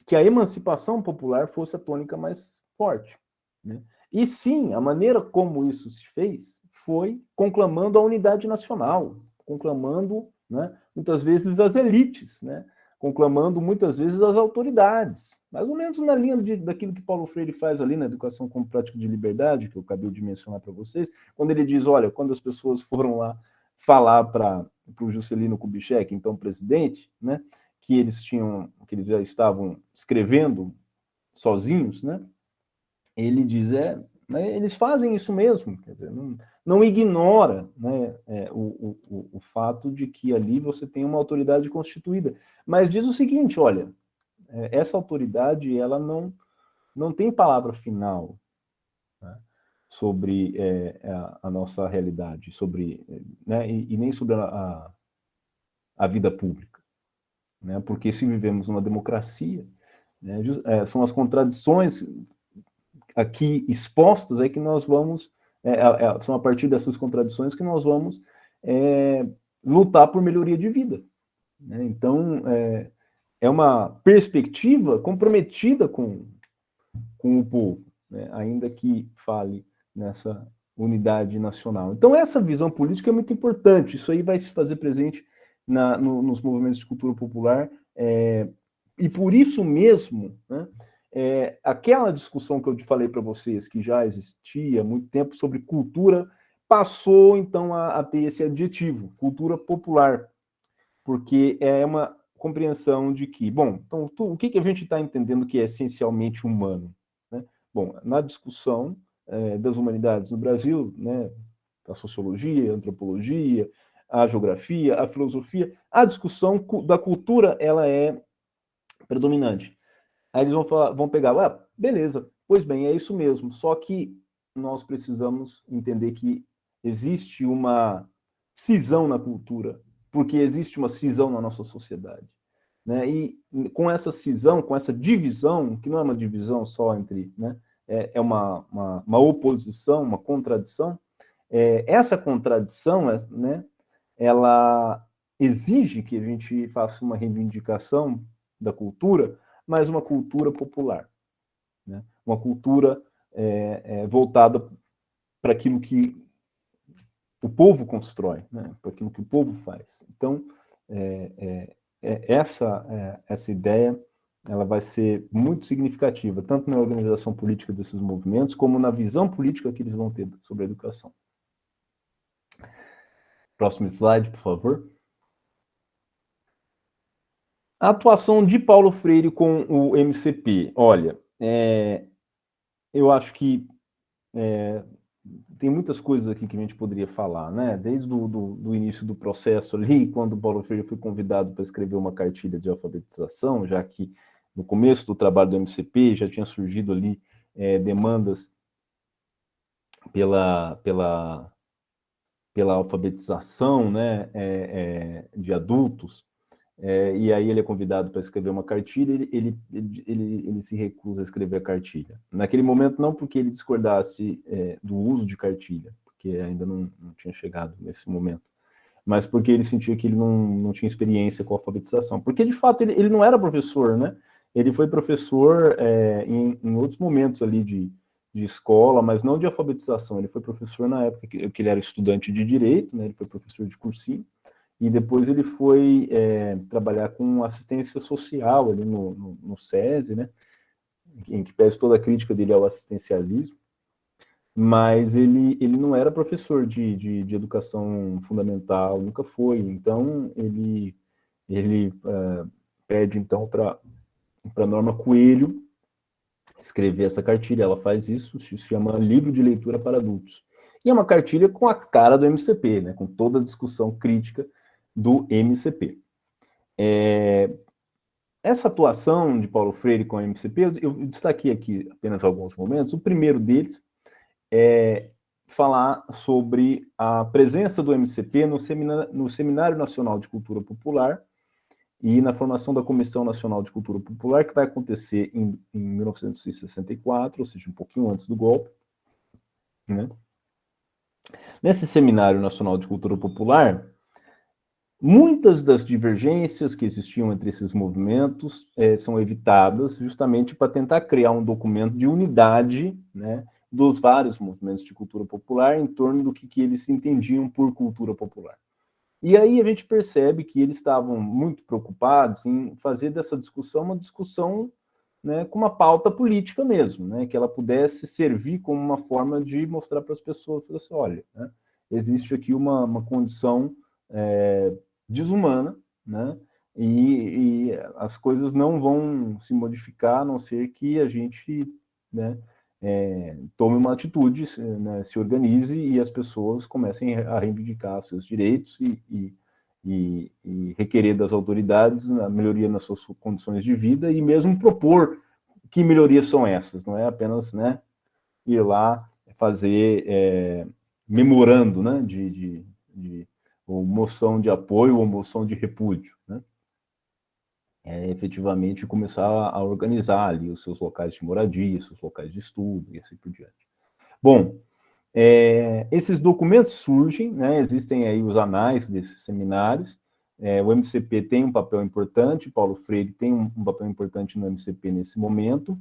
que a emancipação popular fosse a tônica mais forte, né? E sim, a maneira como isso se fez foi conclamando a unidade nacional, conclamando, né, muitas vezes as elites, né, conclamando muitas vezes as autoridades, mais ou menos na linha daquilo que Paulo Freire faz ali na Educação como Prática de Liberdade, que eu acabei de mencionar para vocês, quando ele diz, olha, quando as pessoas foram lá falar para o Juscelino Kubitschek, então presidente, né, que eles já estavam escrevendo sozinhos, né, ele diz, eles fazem isso mesmo, quer dizer, não ignora, né, o fato de que ali você tem uma autoridade constituída, mas diz o seguinte, olha, essa autoridade, ela não tem palavra final, né, sobre a nossa realidade, sobre, né, e nem sobre a vida pública, né, porque se vivemos numa democracia, né, são as contradições aqui expostas é que nós vamos, são a partir dessas contradições que nós vamos lutar por melhoria de vida, né? Então, é uma perspectiva comprometida com o povo, né? Ainda que fale nessa unidade nacional. Então, essa visão política é muito importante, isso aí vai se fazer presente nos movimentos de cultura popular, e por isso mesmo, né, aquela discussão que eu te falei para vocês, que já existia há muito tempo sobre cultura, passou então a ter esse adjetivo, cultura popular, porque é uma compreensão de que, bom, então o que a gente está entendendo que é essencialmente humano, né? Bom, na discussão das humanidades no Brasil, né, a sociologia, a antropologia, a geografia, a filosofia, a discussão da cultura, ela é predominante. Aí eles vão pegar, beleza, pois bem, é isso mesmo, só que nós precisamos entender que existe uma cisão na cultura, porque existe uma cisão na nossa sociedade, né? E com essa cisão, com essa divisão, que não é uma divisão só entre, né, é uma oposição, uma contradição, essa contradição, né, ela exige que a gente faça uma reivindicação da cultura, mas uma cultura popular, né? Uma cultura voltada para aquilo que o povo constrói, né? Para aquilo que o povo faz. Então, essa ideia ela vai ser muito significativa, tanto na organização política desses movimentos, como na visão política que eles vão ter sobre a educação. Próximo slide, por favor. A atuação de Paulo Freire com o MCP. Olha, eu acho que tem muitas coisas aqui que a gente poderia falar, né? Desde do início do processo ali, quando Paulo Freire foi convidado para escrever uma cartilha de alfabetização, já que no começo do trabalho do MCP já tinha surgido ali demandas pela alfabetização, né, de adultos, e aí ele é convidado para escrever uma cartilha, ele se recusa a escrever a cartilha. Naquele momento, não porque ele discordasse do uso de cartilha, porque ainda não tinha chegado nesse momento, mas porque ele sentia que ele não tinha experiência com a alfabetização. Porque, de fato, ele não era professor, né? Ele foi professor em outros momentos ali de escola, mas não de alfabetização. Ele foi professor na época que ele era estudante de Direito, né? Ele foi professor de cursinho, e depois ele foi trabalhar com assistência social ali no SESI, né? Em que pese toda a crítica dele ao assistencialismo, mas ele não era professor de educação fundamental, nunca foi. Então, ele pede, então, para Norma Coelho escrever essa cartilha. Ela faz isso, se chama Livro de Leitura para Adultos. E é uma cartilha com a cara do MCP, né, com toda a discussão crítica do MCP. Essa atuação de Paulo Freire com a MCP, eu destaquei aqui apenas alguns momentos. O primeiro deles é falar sobre a presença do MCP no Seminário Nacional de Cultura Popular e na formação da Comissão Nacional de Cultura Popular, que vai acontecer em 1964, ou seja, um pouquinho antes do golpe, né? Nesse Seminário Nacional de Cultura Popular, muitas das divergências que existiam entre esses movimentos são evitadas justamente para tentar criar um documento de unidade, né, dos vários movimentos de cultura popular em torno do que eles entendiam por cultura popular. E aí a gente percebe que eles estavam muito preocupados em fazer dessa discussão uma discussão, né, com uma pauta política mesmo, né, que ela pudesse servir como uma forma de mostrar para as pessoas, assim, olha, né, existe aqui uma condição desumana, né, e as coisas não vão se modificar a não ser que a gente, né, tome uma atitude, né, se organize e as pessoas comecem a reivindicar seus direitos e requerer das autoridades a melhoria nas suas condições de vida e mesmo propor que melhorias são essas, não é apenas, né, ir lá fazer memorando, né, ou moção de apoio ou moção de repúdio, né? Efetivamente começar a organizar ali os seus locais de moradia, seus locais de estudo e assim por diante. Bom, esses documentos surgem, né, existem aí os anais desses seminários, o MCP tem um papel importante, Paulo Freire tem um papel importante no MCP nesse momento,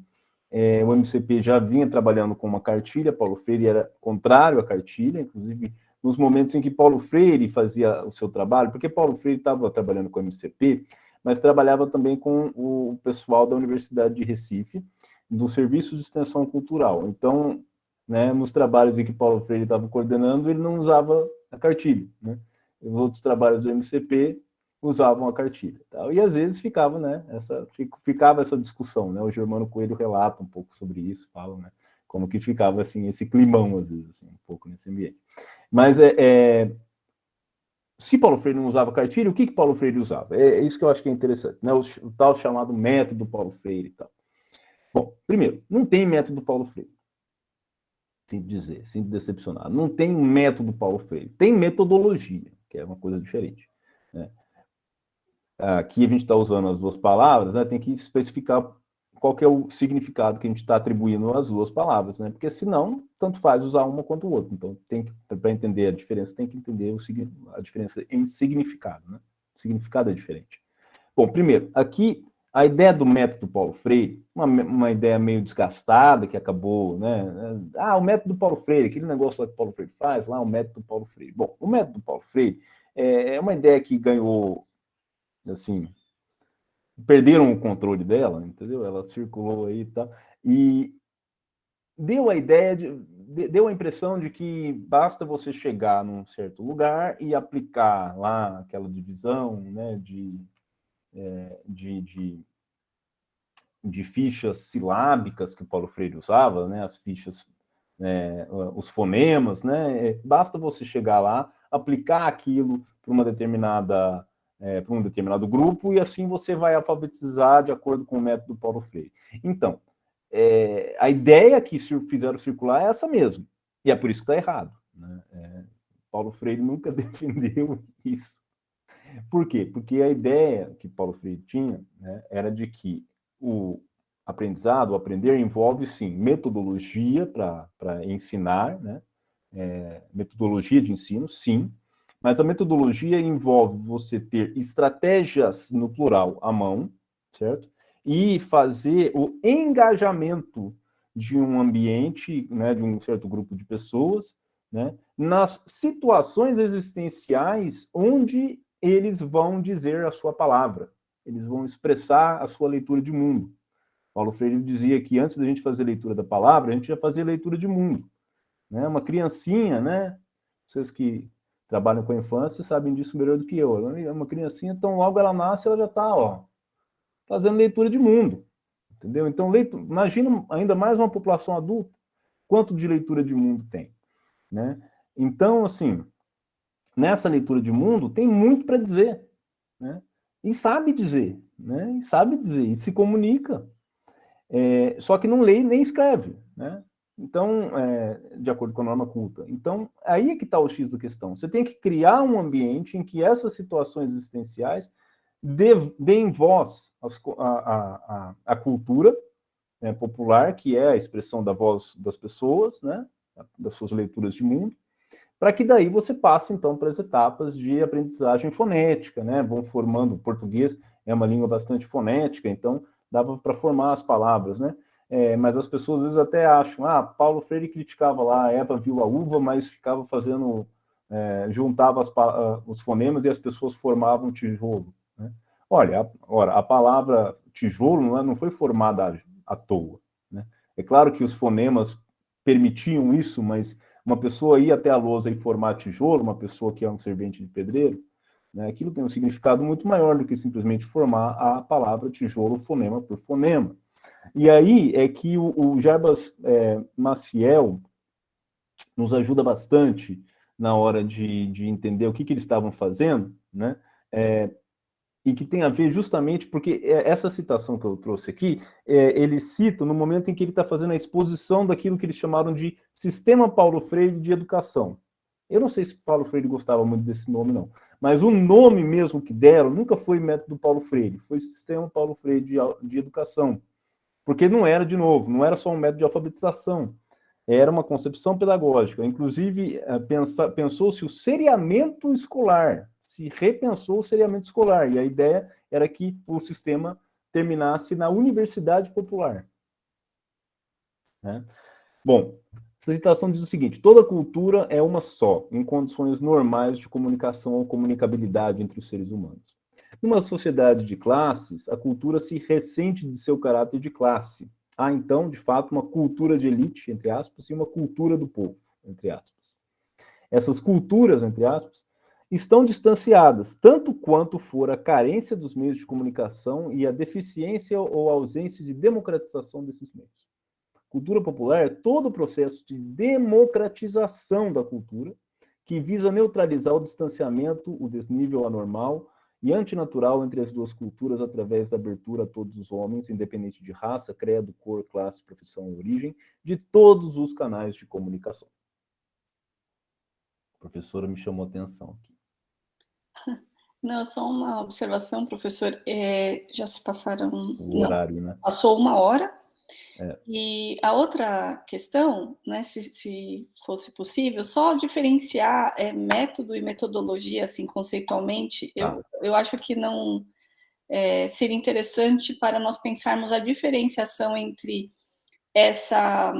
o MCP já vinha trabalhando com uma cartilha, Paulo Freire era contrário à cartilha, inclusive nos momentos em que Paulo Freire fazia o seu trabalho, porque Paulo Freire estava trabalhando com o MCP, mas trabalhava também com o pessoal da Universidade de Recife, do Serviço de Extensão Cultural. Então, né, nos trabalhos em que Paulo Freire estava coordenando, ele não usava a cartilha, né? Os outros trabalhos do MCP usavam a cartilha. Tal. E às vezes ficava, né, essa discussão, né? O Germano Coelho relata um pouco sobre isso, fala, né, como que ficava assim, esse climão, às vezes, assim, um pouco nesse ambiente. Mas se Paulo Freire não usava cartilha, o que Paulo Freire usava? É isso que eu acho que é interessante, né? O tal chamado método Paulo Freire e tal. Bom, primeiro, não tem método Paulo Freire. Sinto dizer, sinto decepcionar. Não tem método Paulo Freire. Tem metodologia, que é uma coisa diferente, né? Aqui a gente está usando as duas palavras, né? Tem que especificar qual que é o significado que a gente está atribuindo às duas palavras, né? Porque senão, tanto faz usar uma quanto o outro. Então, para entender a diferença, tem que entender a diferença em significado, né? O significado é diferente. Bom, primeiro, aqui a ideia do método Paulo Freire, uma ideia meio desgastada, que acabou, né? O método Paulo Freire, aquele negócio lá que o Paulo Freire faz, lá o método Paulo Freire. Bom, o método Paulo Freire é uma ideia que ganhou, assim, perderam o controle dela, entendeu? Ela circulou aí e tal, e deu a ideia deu a impressão de que basta você chegar num certo lugar e aplicar lá aquela divisão, né, de fichas silábicas que o Paulo Freire usava, né, as fichas, os fonemas, né, basta você chegar lá, aplicar aquilo para um determinado grupo e assim você vai alfabetizar de acordo com o método do Paulo Freire. Então, a ideia que fizeram circular é essa mesmo, e é por isso que está errado, né? Paulo Freire nunca defendeu isso. Por quê? Porque a ideia que Paulo Freire tinha, né, era de que o aprendizado, o aprender, envolve, sim, metodologia para ensinar, né? Metodologia de ensino, sim, mas a metodologia envolve você ter estratégias, no plural, à mão, certo? E fazer o engajamento de um ambiente, né, de um certo grupo de pessoas, né, nas situações existenciais onde eles vão dizer a sua palavra, eles vão expressar a sua leitura de mundo. Paulo Freire dizia que antes da gente fazer leitura da palavra, a gente ia fazer leitura de mundo. Né? Uma criancinha, né? Vocês que trabalham com a infância sabem disso melhor do que eu. Uma criancinha, então logo ela nasce, ela já está fazendo leitura de mundo. Entendeu? Então, imagina ainda mais uma população adulta, quanto de leitura de mundo tem. Né? Então, assim, nessa leitura de mundo tem muito para dizer, né? E sabe dizer, né? E sabe dizer, e se comunica. Só que não lê nem escreve, né? Então, de acordo com a norma culta. Então, aí é que está o X da questão. Você tem que criar um ambiente em que essas situações existenciais deem voz à cultura, né, popular, que é a expressão da voz das pessoas, né? Das suas leituras de mundo, para que daí você passe, então, para as etapas de aprendizagem fonética, né? Vão formando, o português é uma língua bastante fonética, então dava para formar as palavras, né? Mas as pessoas às vezes até acham, Paulo Freire criticava lá, Eva viu a uva, mas ficava fazendo, juntava os fonemas e as pessoas formavam tijolo, né? Olha, a palavra tijolo não foi formada à toa, né? É claro que os fonemas permitiam isso, mas uma pessoa ir até a lousa e formar tijolo, uma pessoa que é um servente de pedreiro, né, aquilo tem um significado muito maior do que simplesmente formar a palavra tijolo fonema por fonema. E aí é que o Jarbas Maciel nos ajuda bastante na hora de entender o que eles estavam fazendo, né? E que tem a ver justamente porque essa citação que eu trouxe aqui, ele cita no momento em que ele está fazendo a exposição daquilo que eles chamaram de Sistema Paulo Freire de Educação. Eu não sei se Paulo Freire gostava muito desse nome, não. Mas o nome mesmo que deram nunca foi método Paulo Freire, foi Sistema Paulo Freire de Educação. Porque não era, de novo, não era só um método de alfabetização. Era uma concepção pedagógica. Inclusive, pensou-se o seriamento escolar, se repensou o seriamento escolar, e a ideia era que o sistema terminasse na universidade popular. Né? Bom, essa citação diz o seguinte: toda cultura é uma só, em condições normais de comunicação ou comunicabilidade entre os seres humanos. Numa sociedade de classes, a cultura se ressente de seu caráter de classe. Há, então, de fato, uma cultura de elite, entre aspas, e uma cultura do povo, entre aspas. Essas culturas, entre aspas, estão distanciadas, tanto quanto for a carência dos meios de comunicação e a deficiência ou ausência de democratização desses meios. Cultura popular é todo o processo de democratização da cultura, que visa neutralizar o distanciamento, o desnível anormal e antinatural entre as duas culturas através da abertura a todos os homens, independente de raça, credo, cor, classe, profissão e origem, de todos os canais de comunicação. A professora me chamou a atenção aqui. Não, só uma observação, professor. Já se passaram... O horário, né? Passou 1 hora. E a outra questão, né, se fosse possível, só diferenciar método e metodologia, assim, conceitualmente, eu acho que não seria interessante para nós pensarmos a diferenciação entre essa,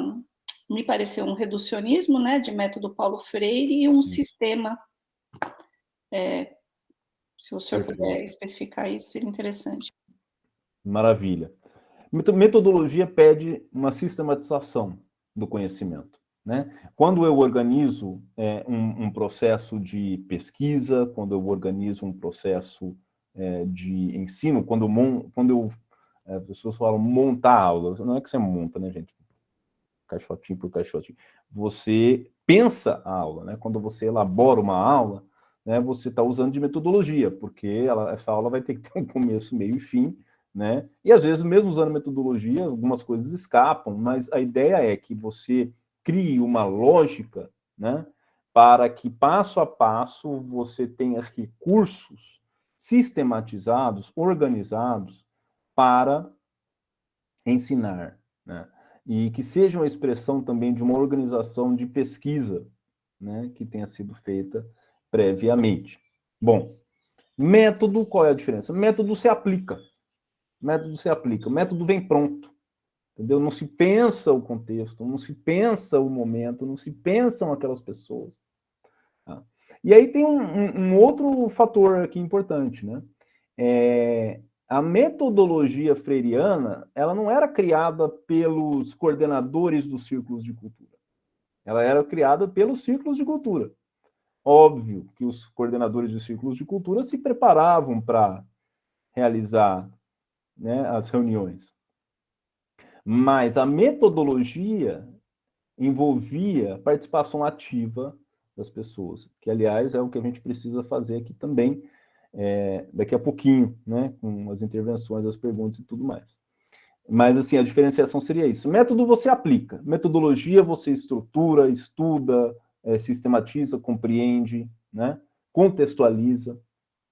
me pareceu um reducionismo, né, de método Paulo Freire e um sistema. Se o senhor puder especificar isso, seria interessante. Maravilha. Metodologia pede uma sistematização do conhecimento, né? Quando eu organizo um processo de pesquisa, quando eu organizo um processo de ensino, quando as pessoas falam montar aula, não é que você monta, né, gente? Caixotinho por caixotinho. Você pensa a aula, né? Quando você elabora uma aula, né, você está usando de metodologia, porque essa aula vai ter que ter um começo, meio e fim, né? E às vezes, mesmo usando metodologia, algumas coisas escapam, mas a ideia é que você crie uma lógica, né, para que passo a passo você tenha recursos sistematizados, organizados para ensinar, né? E que seja uma expressão também de uma organização de pesquisa, né, que tenha sido feita previamente. Bom, método, qual é a diferença? Método se aplica. Método se aplica. O método vem pronto. Entendeu? Não se pensa o contexto, não se pensa o momento, não se pensam aquelas pessoas. Tá? E aí tem um outro fator aqui importante, né? A metodologia freiriana, ela não era criada pelos coordenadores dos círculos de cultura. Ela era criada pelos círculos de cultura. Óbvio que os coordenadores de círculos de cultura se preparavam para realizar, né, as reuniões. Mas a metodologia envolvia participação ativa das pessoas, que, aliás, é o que a gente precisa fazer aqui também, daqui a pouquinho, né, com as intervenções, as perguntas e tudo mais. Mas, assim, a diferenciação seria isso. Método você aplica, metodologia você estrutura, estuda, sistematiza, compreende, né, contextualiza.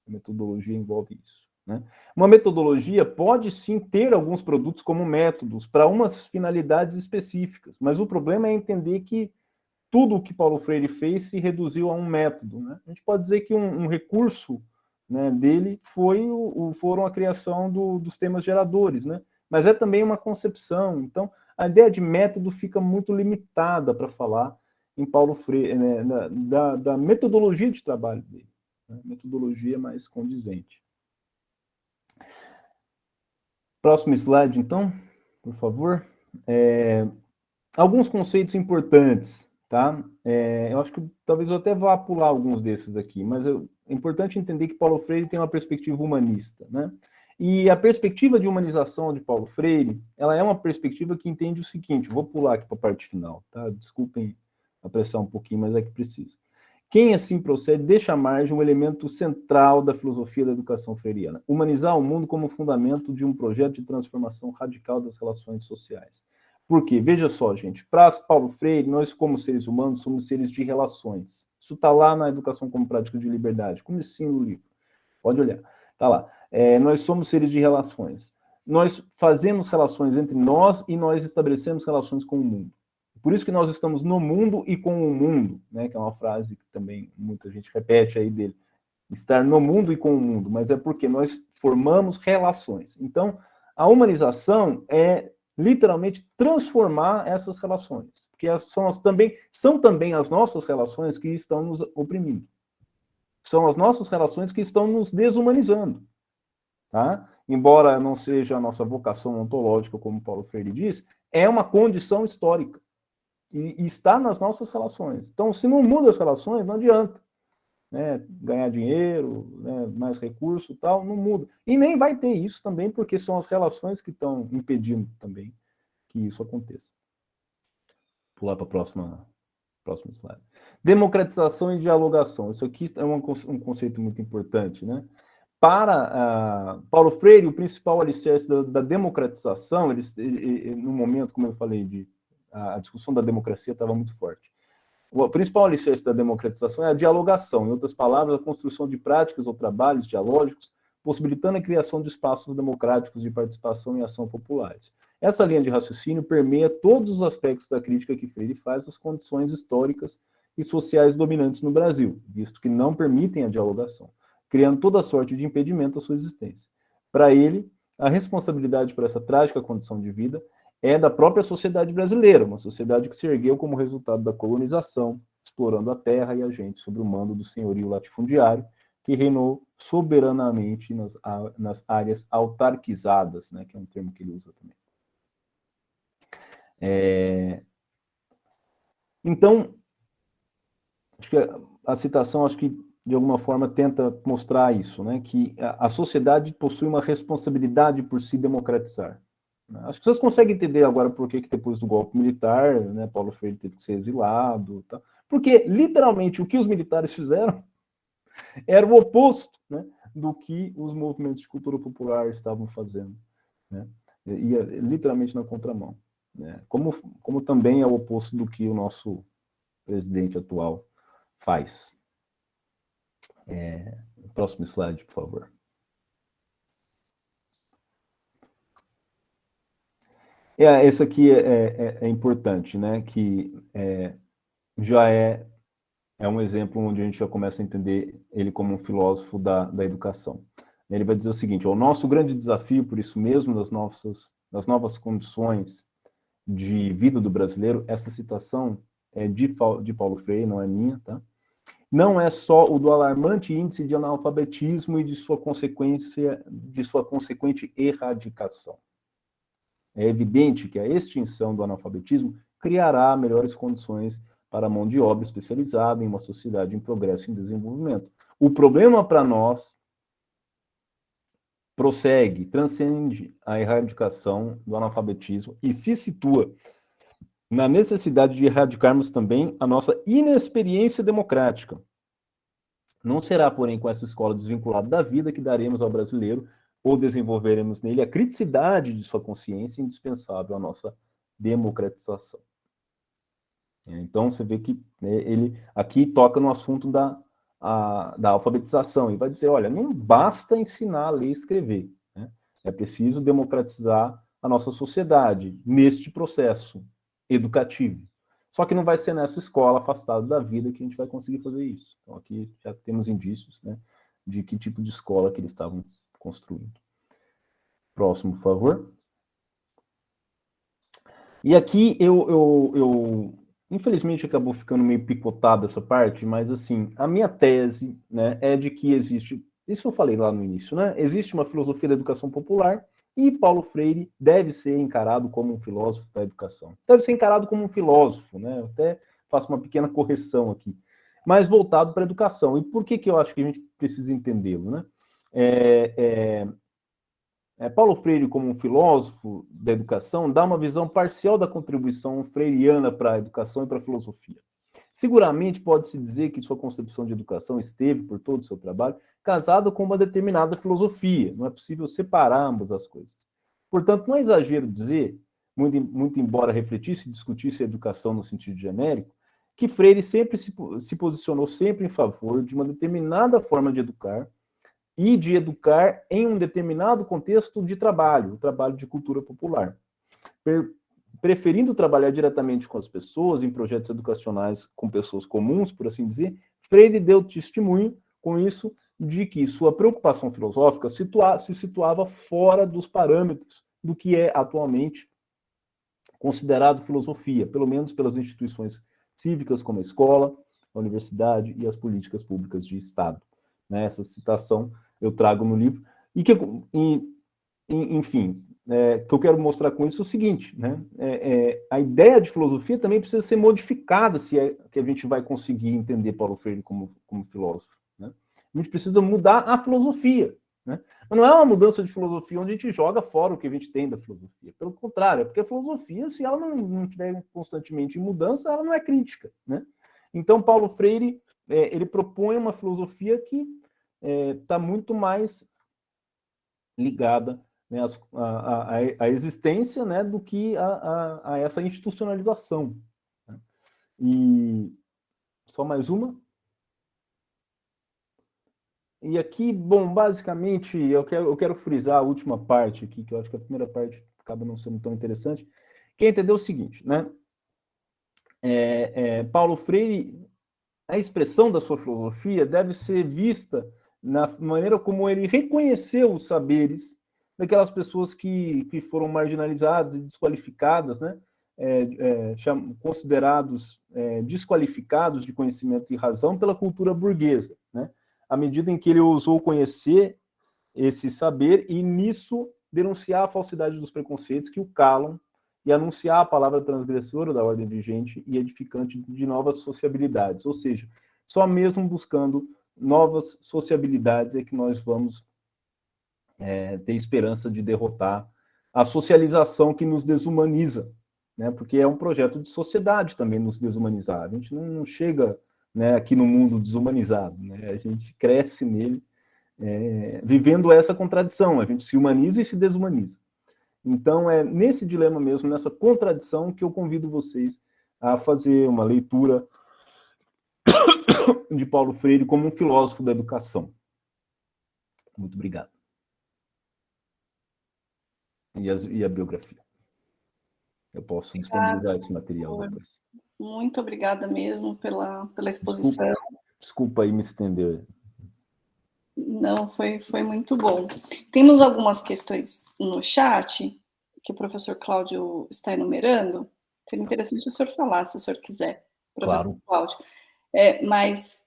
A metodologia envolve isso, né? Uma metodologia pode, sim, ter alguns produtos como métodos para umas finalidades específicas, mas o problema é entender que tudo o que Paulo Freire fez se reduziu a um método, né? A gente pode dizer que um recurso, né, dele foram a criação dos temas geradores, né? Mas é também uma concepção. Então, a ideia de método fica muito limitada para falar em Paulo Freire, né, da metodologia de trabalho dele, né? Metodologia mais condizente. Próximo slide, então, por favor. Alguns conceitos importantes, tá? Eu acho que talvez eu até vá pular alguns desses aqui, mas é importante entender que Paulo Freire tem uma perspectiva humanista, né? E a perspectiva de humanização de Paulo Freire, ela é uma perspectiva que entende o seguinte, vou pular aqui para a parte final, tá? Desculpem apressar um pouquinho, mas é que precisa. Quem assim procede deixa à margem um elemento central da filosofia da educação freiriana, humanizar o mundo como fundamento de um projeto de transformação radical das relações sociais. Por quê? Veja só, gente, para Paulo Freire, nós como seres humanos somos seres de relações. Isso está lá na Educação como Prática de Liberdade, como ensina no livro. Pode olhar, está lá. Nós somos seres de relações. Nós fazemos relações entre nós e nós estabelecemos relações com o mundo. Por isso que nós estamos no mundo e com o mundo, né? Que é uma frase que também muita gente repete aí dele. Estar no mundo e com o mundo, mas é porque nós formamos relações. Então, a humanização é literalmente transformar essas relações, porque são também as nossas relações que estão nos oprimindo. São as nossas relações que estão nos desumanizando, tá? Embora não seja a nossa vocação ontológica, como Paulo Freire diz, é uma condição histórica e está nas nossas relações. Então, se não muda as relações, não adianta, né? Ganhar dinheiro, né? Mais recurso e tal, não muda. E nem vai ter isso também, porque são as relações que estão impedindo também que isso aconteça. Pular para o próximo slide. Democratização e dialogação. Isso aqui é um conceito muito importante, né? Para Paulo Freire, o principal alicerce da democratização, no momento, como eu falei, a discussão da democracia estava muito forte. O principal alicerce da democratização é a dialogação, em outras palavras, a construção de práticas ou trabalhos dialógicos, possibilitando a criação de espaços democráticos de participação e ação populares. Essa linha de raciocínio permeia todos os aspectos da crítica que Freire faz às condições históricas e sociais dominantes no Brasil, visto que não permitem a dialogação, criando toda sorte de impedimento à sua existência. Para ele, a responsabilidade por essa trágica condição de vida é da própria sociedade brasileira, uma sociedade que se ergueu como resultado da colonização, explorando a terra e a gente sob o mando do senhorio latifundiário, que reinou soberanamente nas áreas autarquizadas, né, que é um termo que ele usa também. Então, acho que a citação, acho que de alguma forma tenta mostrar isso, né, que a sociedade possui uma responsabilidade por se democratizar. Acho que vocês conseguem entender agora por que depois do golpe militar, né, Paulo Freire teve que ser exilado, tá? Porque literalmente o que os militares fizeram era o oposto, né, do que os movimentos de cultura popular estavam fazendo, né? Ia literalmente na contramão, né? Como também é o oposto do que o nosso presidente atual faz. Próximo slide, por favor. Esse aqui é importante, né? Que já é um exemplo onde a gente já começa a entender ele como um filósofo da educação. Ele vai dizer o seguinte: o nosso grande desafio, por isso mesmo, das novas condições de vida do brasileiro, essa citação é de Paulo Freire, não é minha, tá? Não é só o do alarmante índice de analfabetismo e de sua consequente erradicação. É evidente que a extinção do analfabetismo criará melhores condições para a mão de obra especializada em uma sociedade em progresso e em desenvolvimento. O problema para nós transcende a erradicação do analfabetismo e se situa na necessidade de erradicarmos também a nossa inexperiência democrática. Não será, porém, com essa escola desvinculada da vida que daremos ao brasileiro ou desenvolveremos nele a criticidade de sua consciência indispensável à nossa democratização. Então, você vê que ele aqui toca no assunto da alfabetização e vai dizer, olha, não basta ensinar a ler e escrever, né? É preciso democratizar a nossa sociedade neste processo educativo. Só que não vai ser nessa escola afastada da vida que a gente vai conseguir fazer isso. Então, aqui já temos indícios, né, de que tipo de escola que eles estavam construindo. Próximo, por favor. E aqui eu infelizmente acabou ficando meio picotado essa parte, mas assim, a minha tese, né, é de que existe, isso eu falei lá no início, né, existe uma filosofia da educação popular e Paulo Freire deve ser encarado como um filósofo da educação. Deve ser encarado como um filósofo, né, eu até faço uma pequena correção aqui, mas voltado para a educação. E por que eu acho que a gente precisa entendê-lo, né? Paulo Freire, como um filósofo da educação, dá uma visão parcial da contribuição freiriana para a educação e para a filosofia. Seguramente pode-se dizer que sua concepção de educação esteve, por todo o seu trabalho, casada com uma determinada filosofia. Não é possível separar ambas as coisas. Portanto, não é exagero dizer, muito embora refletisse e discutisse a educação no sentido genérico, que Freire sempre se posicionou sempre em favor de uma determinada forma de educar, e de educar em um determinado contexto de trabalho, o trabalho de cultura popular. Preferindo trabalhar diretamente com as pessoas, em projetos educacionais com pessoas comuns, por assim dizer, Freire deu testemunho, com isso, de que sua preocupação filosófica se situava fora dos parâmetros do que é atualmente considerado filosofia, pelo menos pelas instituições cívicas como a escola, a universidade e as políticas públicas de Estado. Essa citação eu trago no livro, e que, enfim, que eu quero mostrar com isso é o seguinte, né? A ideia de filosofia também precisa ser modificada se é que a gente vai conseguir entender Paulo Freire como filósofo, né? A gente precisa mudar a filosofia, né? Mas não é uma mudança de filosofia onde a gente joga fora o que a gente tem da filosofia, pelo contrário, é porque a filosofia, se ela não estiver constantemente em mudança, ela não é crítica, né? Então, Paulo Freire, ele propõe uma filosofia que está muito mais ligada, né, à existência, né, do que a essa institucionalização. Né? E só mais uma. E aqui, bom, basicamente, eu quero frisar a última parte aqui, que eu acho que a primeira parte acaba não sendo tão interessante, que é entender o seguinte, né? Paulo Freire, a expressão da sua filosofia deve ser vista na maneira como ele reconheceu os saberes daquelas pessoas que foram marginalizadas e desqualificadas, né? Considerados desqualificados de conhecimento e razão pela cultura burguesa, né? À medida em que ele ousou conhecer esse saber e, nisso, denunciar a falsidade dos preconceitos que o calam e anunciar a palavra transgressora da ordem vigente e edificante de novas sociabilidades. Ou seja, só mesmo buscando novas sociabilidades é que nós vamos ter esperança de derrotar a socialização que nos desumaniza, né? Porque é um projeto de sociedade também nos desumanizar. A gente não chega, né, aqui no mundo desumanizado, né? A gente cresce nele, vivendo essa contradição. A gente se humaniza e se desumaniza. Então, é nesse dilema mesmo, nessa contradição, que eu convido vocês a fazer uma leitura de Paulo Freire como um filósofo da educação. Muito obrigado. E a biografia. Eu posso disponibilizar esse material depois. Muito obrigada mesmo pela exposição. Desculpa aí me estender. Não, foi muito bom. Temos algumas questões no chat que o professor Cláudio está enumerando. Seria interessante o senhor falar, se o senhor quiser, professor Claro. Cláudio. Mas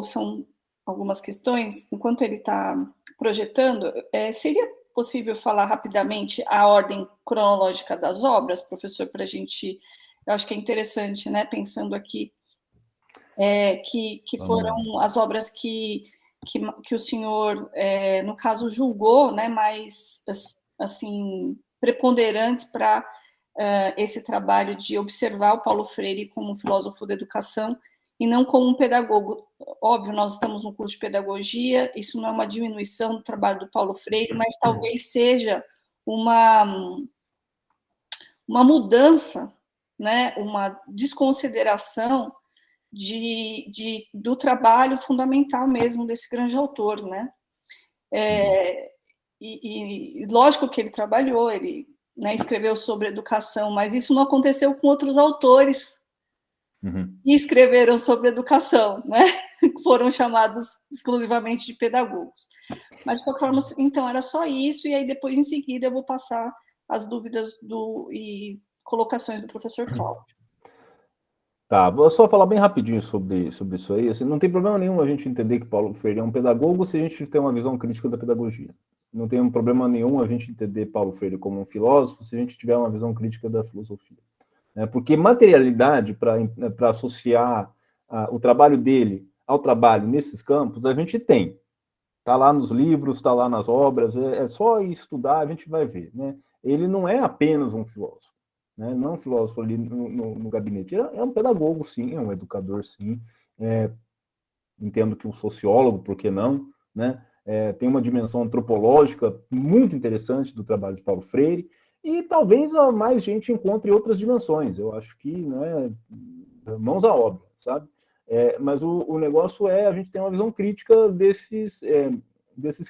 são algumas questões, enquanto ele está projetando, seria possível falar rapidamente a ordem cronológica das obras, professor, para a gente, eu acho que é interessante, né, pensando aqui, que foram as obras que o senhor, no caso, julgou, né, mais, assim, preponderantes para esse trabalho de observar o Paulo Freire como um filósofo da educação e não como um pedagogo. Óbvio, nós estamos no curso de pedagogia, isso não é uma diminuição do trabalho do Paulo Freire, mas talvez seja uma mudança, né, uma desconsideração do trabalho fundamental mesmo desse grande autor, né? E lógico que ele trabalhou, ele, né, escreveu sobre educação, mas isso não aconteceu com outros autores que escreveram sobre educação, né? Foram chamados exclusivamente de pedagogos. Mas, de qualquer forma, então, era só isso, e aí depois, em seguida, eu vou passar as dúvidas e colocações do professor Cláudio. Tá, vou só falar bem rapidinho sobre isso aí. Assim, não tem problema nenhum a gente entender que Paulo Freire é um pedagogo se a gente tem uma visão crítica da pedagogia. Não tem um problema nenhum a gente entender Paulo Freire como um filósofo se a gente tiver uma visão crítica da filosofia. Porque materialidade, para associar o trabalho dele ao trabalho nesses campos, a gente tem. Está lá nos livros, está lá nas obras, é só estudar, a gente vai ver, né? Ele não é apenas um filósofo, né? Não é um filósofo ali no gabinete, é um pedagogo, sim, é um educador, sim. Entendo que um sociólogo, por que não, né? Tem uma dimensão antropológica muito interessante do trabalho de Paulo Freire, e talvez mais gente encontre outras dimensões. Eu acho que, né, mãos à obra, sabe? Mas o negócio a gente tem uma visão crítica desses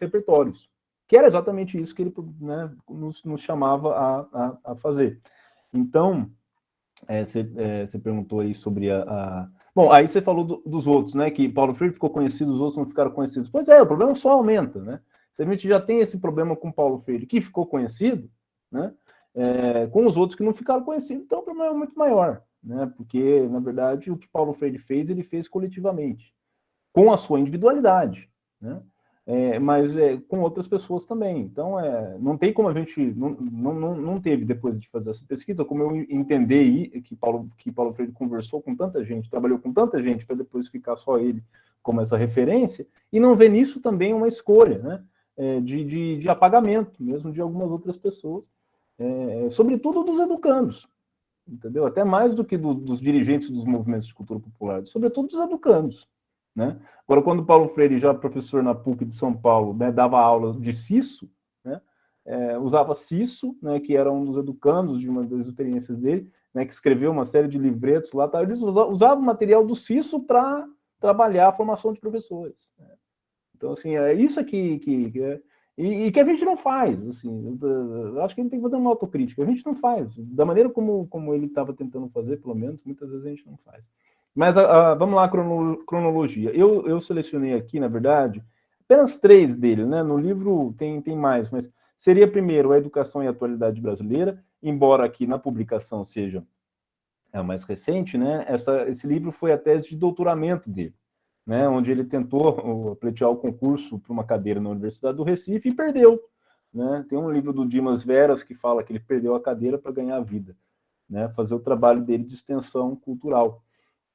repertórios, que era exatamente isso que ele, né, nos chamava a fazer. Então, você perguntou aí sobre Bom, aí você falou dos outros, né, que Paulo Freire ficou conhecido, os outros não ficaram conhecidos. Pois o problema só aumenta, né? Se a gente já tem esse problema com Paulo Freire, que ficou conhecido, né, com os outros que não ficaram conhecidos, então o problema é muito maior, né? Porque, na verdade, o que Paulo Freire fez, ele fez coletivamente, com a sua individualidade, né? Mas com outras pessoas também. Então, não tem como a gente... Não teve, depois de fazer essa pesquisa, como eu entender que Paulo Freire conversou com tanta gente, trabalhou com tanta gente, para depois ficar só ele como essa referência, e não ver nisso também uma escolha, né? De apagamento, mesmo de algumas outras pessoas, sobretudo dos educandos, entendeu? Até mais do que dos dirigentes dos movimentos de cultura popular, sobretudo dos educandos, né? Agora, quando Paulo Freire, já professor na PUC de São Paulo, né, dava aula de Cisso, né, usava Cisso, né, que era um dos educandos de uma das experiências dele, né, que escreveu uma série de livretos lá, tá, eles usavam o material do Cisso para trabalhar a formação de professores, né? Então, assim, é isso aqui que a gente não faz, assim, eu acho que a gente tem que fazer uma autocrítica, a gente não faz, da maneira como ele estava tentando fazer, pelo menos, muitas vezes a gente não faz. Mas vamos lá, cronologia. Eu selecionei aqui, na verdade, apenas 3 dele, né? No livro tem mais, mas seria primeiro a Educação e a Atualidade Brasileira, embora aqui na publicação seja a mais recente, né? Esse livro foi a tese de doutoramento dele, né? Onde ele tentou pleitear o concurso para uma cadeira na Universidade do Recife e perdeu, né? Tem um livro do Dimas Veras que fala que ele perdeu a cadeira para ganhar a vida, né? Fazer o trabalho dele de extensão cultural,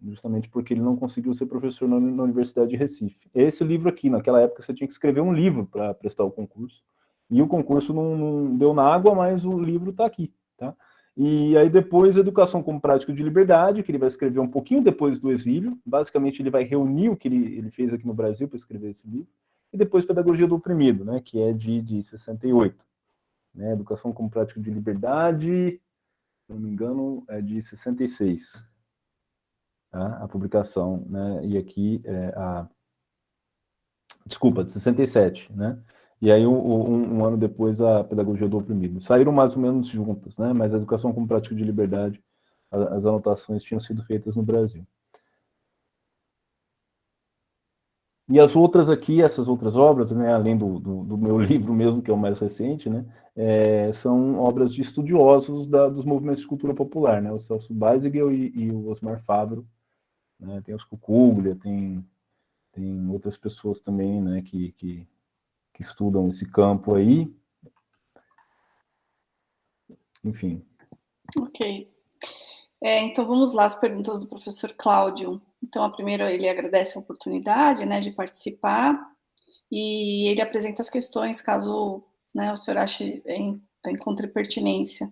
justamente porque ele não conseguiu ser professor na Universidade de Recife. Esse livro aqui, naquela época, você tinha que escrever um livro para prestar o concurso, e o concurso não deu na água, mas o livro está aqui, tá? E aí depois, Educação como Prática de Liberdade, que ele vai escrever um pouquinho depois do exílio, basicamente ele vai reunir o que ele fez aqui no Brasil para escrever esse livro, e depois Pedagogia do Oprimido, né, que é de 68. Né, Educação como Prática de Liberdade, se não me engano, é de 66. Tá? A publicação, né? E aqui desculpa, de 67, né? E aí um ano depois a Pedagogia do Oprimido. Saíram mais ou menos juntas, né? Mas a Educação como Prática de Liberdade, as anotações tinham sido feitas no Brasil. E as outras aqui, essas outras obras, né, além do meu livro mesmo, que é o mais recente, né, são obras de estudiosos dos movimentos de cultura popular, né, o Celso Beisigel e o Osmar Fabro, né, tem os Cucuglia, tem outras pessoas também, né, que estudam esse campo aí. Enfim. Ok. Então, vamos lá, as perguntas do professor Cláudio. Então, a primeira, ele agradece a oportunidade, né, de participar, e ele apresenta as questões, caso, né, o senhor encontre pertinência,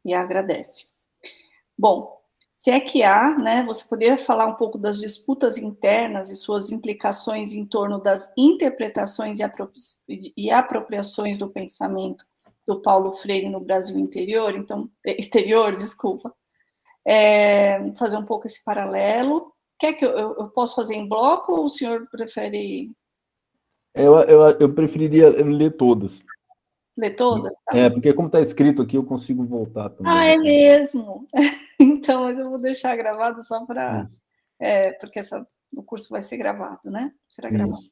e agradece. Bom, se é que há, né, você poderia falar um pouco das disputas internas e suas implicações em torno das interpretações e apropriações do pensamento do Paulo Freire no Brasil exterior, desculpa. Fazer um pouco esse paralelo. Quer que eu posso fazer em bloco ou o senhor prefere... Eu preferiria ler todas. Ler todas? Tá. Porque como está escrito aqui, eu consigo voltar também. Ah, é mesmo? Então, mas eu vou deixar gravado só para... porque o curso vai ser gravado, né? Será gravado. Isso.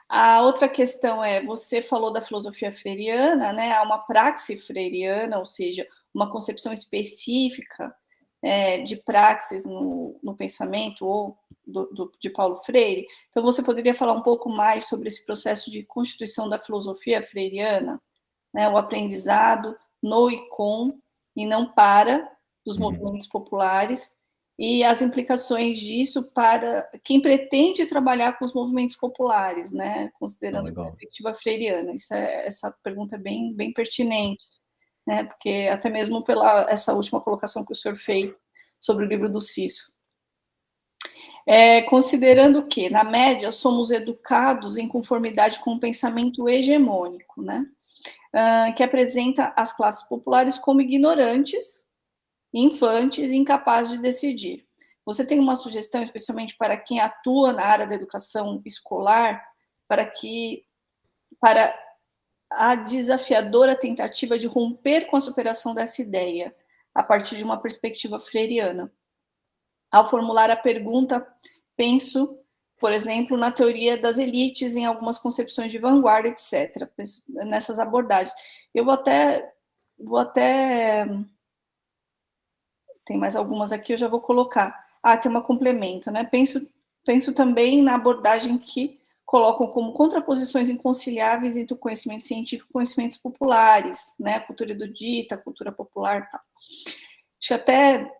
A outra questão você falou da filosofia freiriana, né? Há uma praxe freiriana, ou seja, uma concepção específica de praxis no pensamento ou de Paulo Freire. Então, você poderia falar um pouco mais sobre esse processo de constituição da filosofia freiriana, né? O aprendizado no e com, e não para, dos movimentos populares, e as implicações disso para quem pretende trabalhar com os movimentos populares, né, considerando a perspectiva freiriana. Essa pergunta é bem pertinente, né, porque até mesmo pela essa última colocação que o senhor fez sobre o livro do Cício. Considerando que, na média, somos educados em conformidade com o pensamento hegemônico, né, que apresenta as classes populares como ignorantes, infantes e incapazes de decidir. Você tem uma sugestão, especialmente para quem atua na área da educação escolar, para a desafiadora tentativa de romper com a superação dessa ideia, a partir de uma perspectiva freiriana? Ao formular a pergunta, penso, por exemplo, na teoria das elites, em algumas concepções de vanguarda, etc., nessas abordagens. Eu vou até tem mais algumas aqui, eu já vou colocar. Tem um complemento, né? Penso também na abordagem que colocam como contraposições inconciliáveis entre o conhecimento científico e conhecimentos populares, né? A cultura erudita, a cultura popular e tal. Acho que até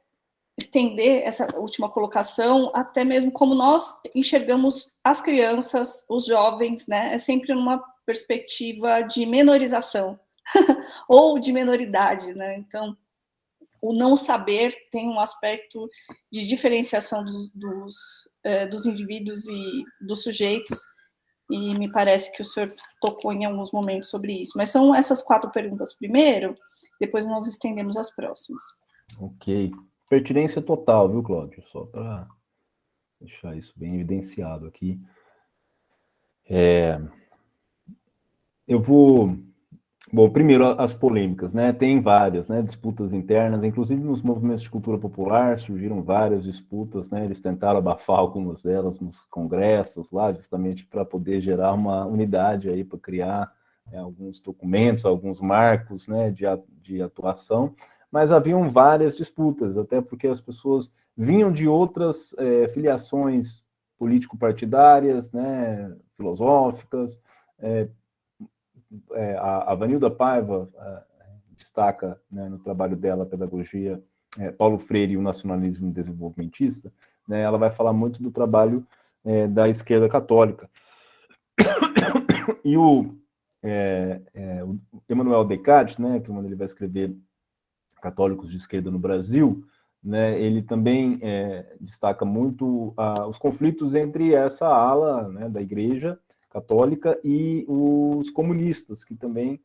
estender essa última colocação, até mesmo como nós enxergamos as crianças, os jovens, né? É sempre numa perspectiva de menorização, ou de menoridade, né? Então, o não saber tem um aspecto de diferenciação dos indivíduos e dos sujeitos, e me parece que o senhor tocou em alguns momentos sobre isso. Mas são essas 4 perguntas primeiro, depois nós estendemos as próximas. Ok. Pertinência total, viu, Cláudio? Só para deixar isso bem evidenciado aqui. Eu vou... Bom, primeiro, as polêmicas, né? Tem várias, né? Disputas internas, inclusive nos movimentos de cultura popular surgiram várias disputas, né? Eles tentaram abafar algumas delas nos congressos lá, justamente para poder gerar uma unidade aí, para criar, alguns documentos, alguns marcos, né, de atuação, mas haviam várias disputas, até porque as pessoas vinham de outras filiações político-partidárias, né, filosóficas. A Vanilda Paiva destaca, né, no trabalho dela, Pedagogia, Paulo Freire e o Nacionalismo Desenvolvimentista, né, ela vai falar muito do trabalho da esquerda católica. E o Emmanuel Descartes, né, que quando ele vai escrever Católicos de Esquerda no Brasil, né, ele também destaca muito os conflitos entre essa ala, né, da Igreja Católica e os comunistas, que também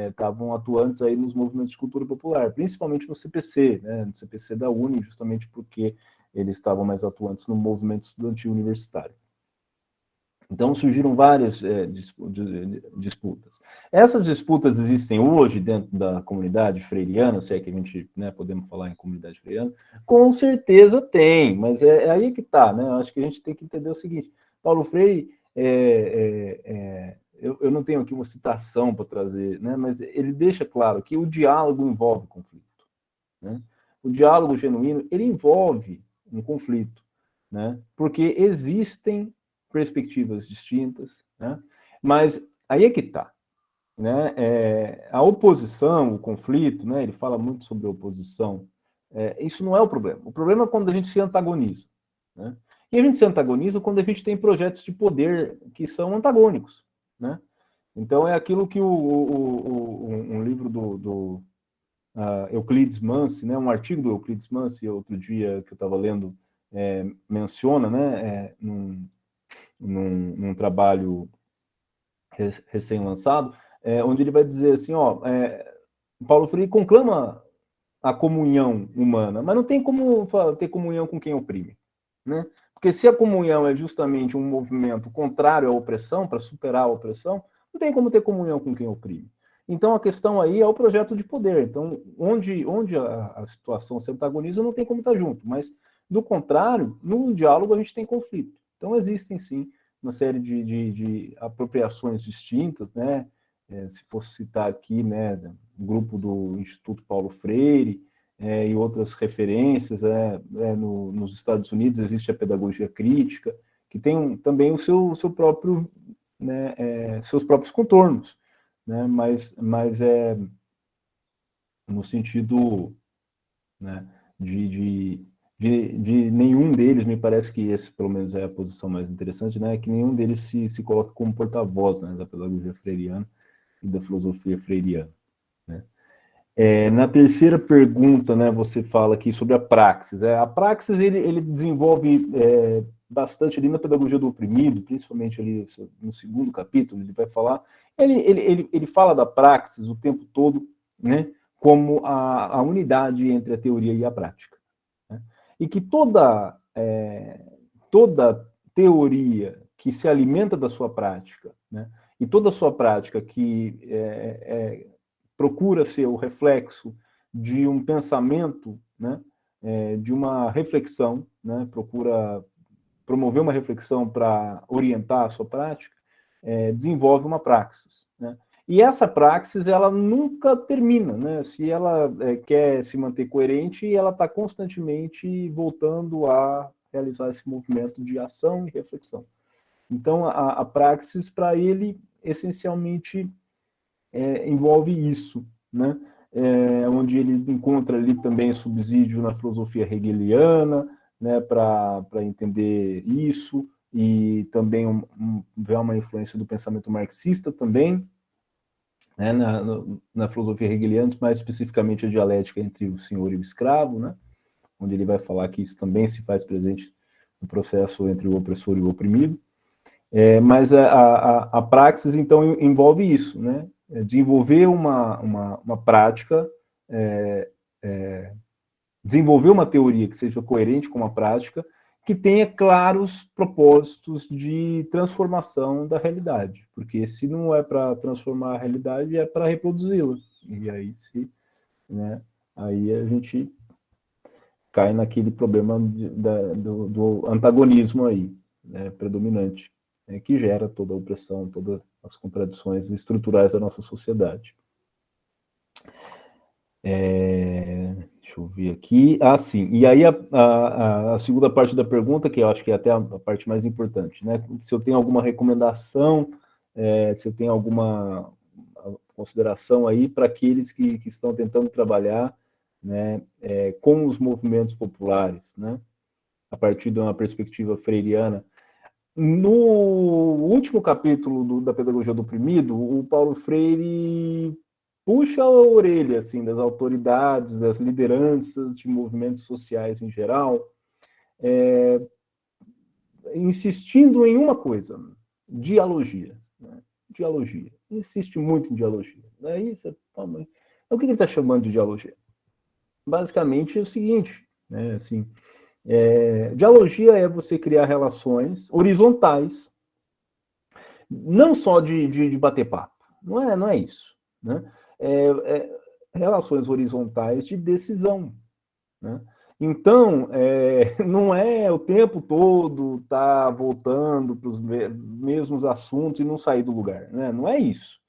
estavam atuantes aí nos movimentos de cultura popular, principalmente no CPC, né, no CPC da UNE, justamente porque eles estavam mais atuantes no movimento estudantil universitário. Então, surgiram várias disputas. Essas disputas existem hoje dentro da comunidade freiriana, se é que a gente, né, podemos falar em comunidade freiriana? Com certeza tem, mas é aí que está, né? Eu acho que a gente tem que entender o seguinte: Paulo Freire, eu não tenho aqui uma citação para trazer, né, mas ele deixa claro que o diálogo envolve conflito, né? O diálogo genuíno, ele envolve um conflito, né? Porque existem perspectivas distintas, né? Mas aí é que está, né? A oposição, o conflito, né? Ele fala muito sobre oposição. Isso não é o problema. O problema é quando a gente se antagoniza, né? E a gente se antagoniza quando a gente tem projetos de poder que são antagônicos, né? Então é aquilo que um livro do Euclides Mansi, né? Um artigo do Euclides Mansi, outro dia que eu estava lendo, menciona, né? Num trabalho recém-lançado, onde ele vai dizer assim, Paulo Freire conclama a comunhão humana, mas não tem como ter comunhão com quem oprime, né? Porque se a comunhão é justamente um movimento contrário à opressão, para superar a opressão, não tem como ter comunhão com quem oprime. Então, a questão aí é o projeto de poder. Então, onde a situação se antagoniza, não tem como estar junto. Mas, do contrário, no diálogo a gente tem conflito. Então, existem, sim, uma série de apropriações distintas, né? Se fosse citar aqui, né, o grupo do Instituto Paulo Freire, e outras referências, nos Estados Unidos existe a pedagogia crítica, que tem também o seu próprio, né, seus próprios contornos, né, mas no sentido, né, de nenhum deles, me parece que esse, pelo menos, é a posição mais interessante, né, que nenhum deles se coloca como porta-voz, né, da pedagogia freiriana e da filosofia freiriana, né. Na terceira pergunta, né, você fala aqui sobre a praxis. A praxis, ele desenvolve bastante ali na pedagogia do oprimido, principalmente ali no segundo capítulo, ele vai falar, ele fala da praxis o tempo todo, né, como a unidade entre a teoria e a prática, né? E que toda teoria que se alimenta da sua prática, né, e toda a sua prática que procura ser o reflexo de um pensamento, né, de uma reflexão, né, procura promover uma reflexão para orientar a sua prática, desenvolve uma praxis, né? E essa praxis, ela nunca termina, né? Se ela quer se manter coerente, ela está constantemente voltando a realizar esse movimento de ação e reflexão. Então, a praxis, para ele, essencialmente, envolve isso, né? Onde ele encontra ali também subsídio na filosofia hegeliana, né, para entender isso, e também vê uma influência do pensamento marxista também, né, na filosofia hegeliana, mais especificamente a dialética entre o senhor e o escravo, né, onde ele vai falar que isso também se faz presente no processo entre o opressor e o oprimido. Mas a praxis, então, envolve isso, né? Desenvolver uma prática, desenvolver uma teoria que seja coerente com a prática, que tenha claros propósitos de transformação da realidade, porque se não é para transformar a realidade, é para reproduzi-la. E aí, né, aí a gente cai naquele problema do antagonismo aí, né, predominante, que gera toda a opressão, toda as contradições estruturais da nossa sociedade. Deixa eu ver aqui. Sim. E aí a segunda parte da pergunta, que eu acho que é até a parte mais importante, né? Se eu tenho alguma recomendação, se eu tenho alguma consideração aí para aqueles que estão tentando trabalhar, né, com os movimentos populares, né, a partir de uma perspectiva freiriana. No último capítulo da Pedagogia do Oprimido, o Paulo Freire puxa a orelha assim, das autoridades, das lideranças de movimentos sociais em geral, insistindo em uma coisa: dialogia. Né? Dialogia. Insiste muito em dialogia. Daí você, o que ele está chamando de dialogia? Basicamente é o seguinte, né, assim, dialogia é você criar relações horizontais, não só de bater papo, não é isso, né? Relações horizontais de decisão, né? Então, não é o tempo todo tá voltando para os mesmos assuntos e não sair do lugar, né? Não é isso.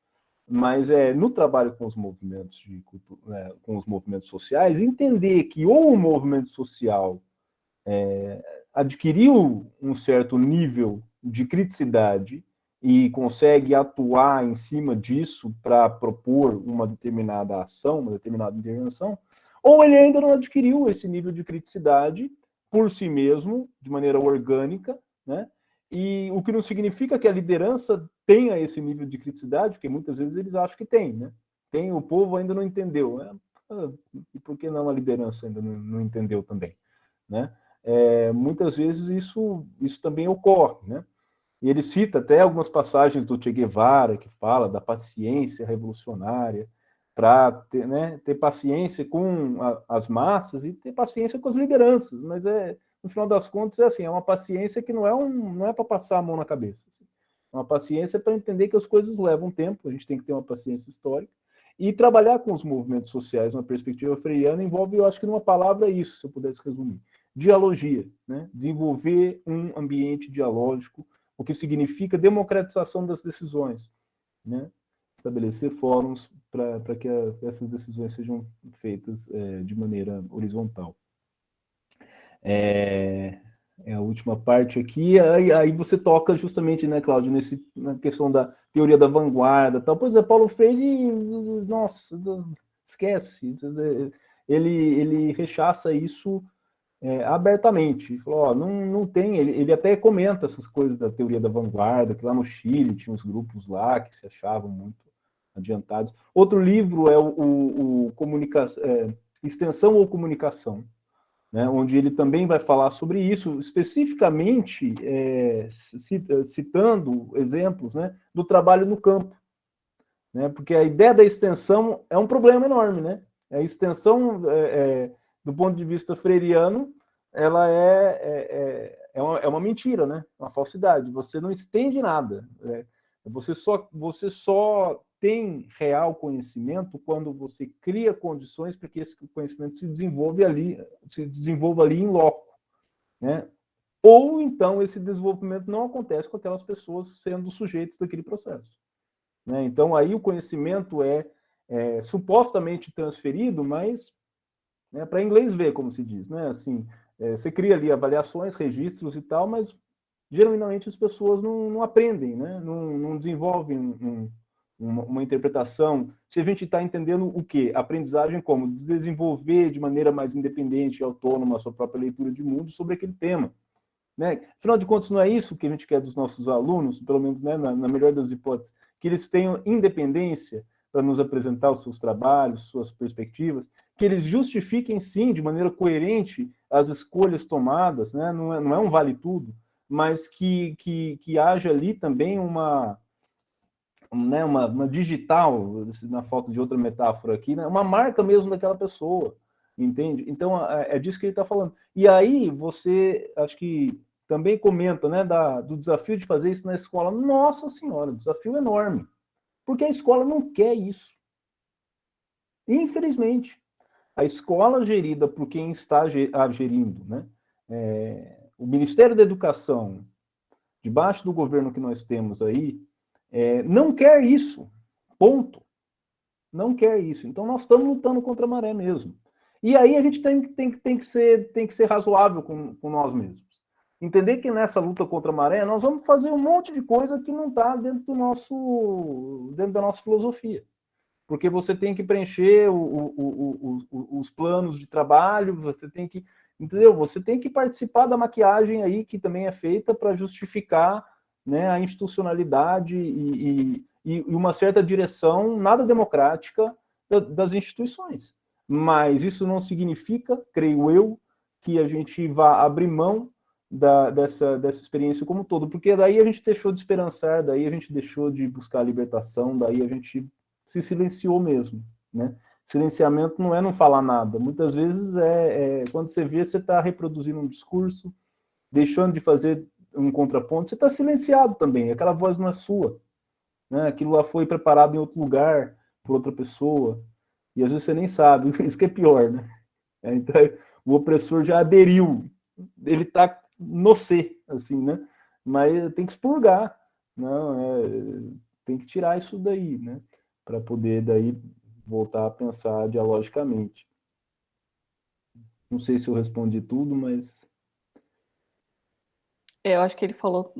Mas no trabalho com os movimentos de cultura, né, com os movimentos sociais, entender que ou o movimento social adquiriu um certo nível de criticidade e consegue atuar em cima disso para propor uma determinada ação, uma determinada intervenção, ou ele ainda não adquiriu esse nível de criticidade por si mesmo, de maneira orgânica, né? E o que não significa que a liderança tenha esse nível de criticidade, porque muitas vezes eles acham que tem, né? Tem, o povo ainda não entendeu, né? E por que não a liderança ainda não entendeu também, né? Muitas vezes isso também ocorre, né? E ele cita até algumas passagens do Che Guevara, que fala da paciência revolucionária, para ter, né, ter paciência com as massas e ter paciência com as lideranças, mas no final das contas assim, é uma paciência que não é para passar a mão na cabeça, assim. É uma paciência para entender que as coisas levam tempo, a gente tem que ter uma paciência histórica, e trabalhar com os movimentos sociais numa perspectiva freiriana envolve, eu acho que numa palavra, isso, se eu pudesse resumir: dialogia, né? Desenvolver um ambiente dialógico, o que significa democratização das decisões, né? Estabelecer fóruns para que essas decisões sejam feitas de maneira horizontal. A última parte aqui, aí você toca justamente, né, Cláudio, na questão da teoria da vanguarda, tal. Pois é, Paulo Freire, nossa, esquece, ele rechaça isso abertamente. Ele falou, não tem, ele até comenta essas coisas da teoria da vanguarda, que lá no Chile tinha uns grupos lá que se achavam muito adiantados. Outro livro é o Extensão ou Comunicação, né, onde ele também vai falar sobre isso, especificamente citando exemplos, né, do trabalho no campo, né, porque a ideia da extensão é um problema enorme, né? A extensão, do ponto de vista freiriano, ela é uma mentira, né? Uma falsidade. Você não estende nada. Você só tem real conhecimento quando você cria condições para que esse conhecimento se desenvolva ali em loco, né? Ou então esse desenvolvimento não acontece com aquelas pessoas sendo sujeitos daquele processo, né? Então aí o conhecimento é supostamente transferido, mas, né, para inglês ver, como se diz, né? Assim, você cria ali avaliações, registros e tal, mas geralmente as pessoas não aprendem, né? Não desenvolvem uma interpretação. Se a gente está entendendo o quê? Aprendizagem como desenvolver de maneira mais independente e autônoma a sua própria leitura de mundo sobre aquele tema, né? Afinal de contas, não é isso que a gente quer dos nossos alunos, pelo menos, né, na melhor das hipóteses, que eles tenham independência para nos apresentar os seus trabalhos, suas perspectivas, que eles justifiquem, sim, de maneira coerente as escolhas tomadas, né? Não é um vale tudo, mas que haja ali também uma digital, na falta de outra metáfora aqui, né? Uma marca mesmo daquela pessoa, entende? Então, é disso que ele está falando. E aí, você, acho que também comenta, né, do desafio de fazer isso na escola. Nossa Senhora, desafio enorme, porque a escola não quer isso. Infelizmente, a escola gerida por quem está gerindo, né? O Ministério da Educação, debaixo do governo que nós temos aí, não quer isso, ponto. Não quer isso. Então nós estamos lutando contra a maré mesmo. E aí a gente tem que ser razoável com nós mesmos. Entender que nessa luta contra a maré nós vamos fazer um monte de coisa que não está dentro da nossa filosofia. Porque você tem que preencher os planos de trabalho, você tem que, entendeu? Você tem que participar da maquiagem aí que também é feita para justificar, né, a institucionalidade e uma certa direção nada democrática das instituições. Mas isso não significa, creio eu, que a gente vá abrir mão dessa experiência como um todo, porque daí a gente deixou de esperançar, daí a gente deixou de buscar a libertação, daí a gente se silenciou mesmo, né? Silenciamento não é não falar nada, muitas vezes quando você vê, você está reproduzindo um discurso, deixando de fazer um contraponto, você está silenciado também, aquela voz não é sua, né? Aquilo lá foi preparado em outro lugar, por outra pessoa, e às vezes você nem sabe, isso que é pior, né? Então, o opressor já aderiu, ele está no ser, assim, né? Mas tem que expurgar, não, tem que tirar isso daí, né? Para poder daí voltar a pensar dialogicamente. Não sei se eu respondi tudo, mas... Eu acho que ele falou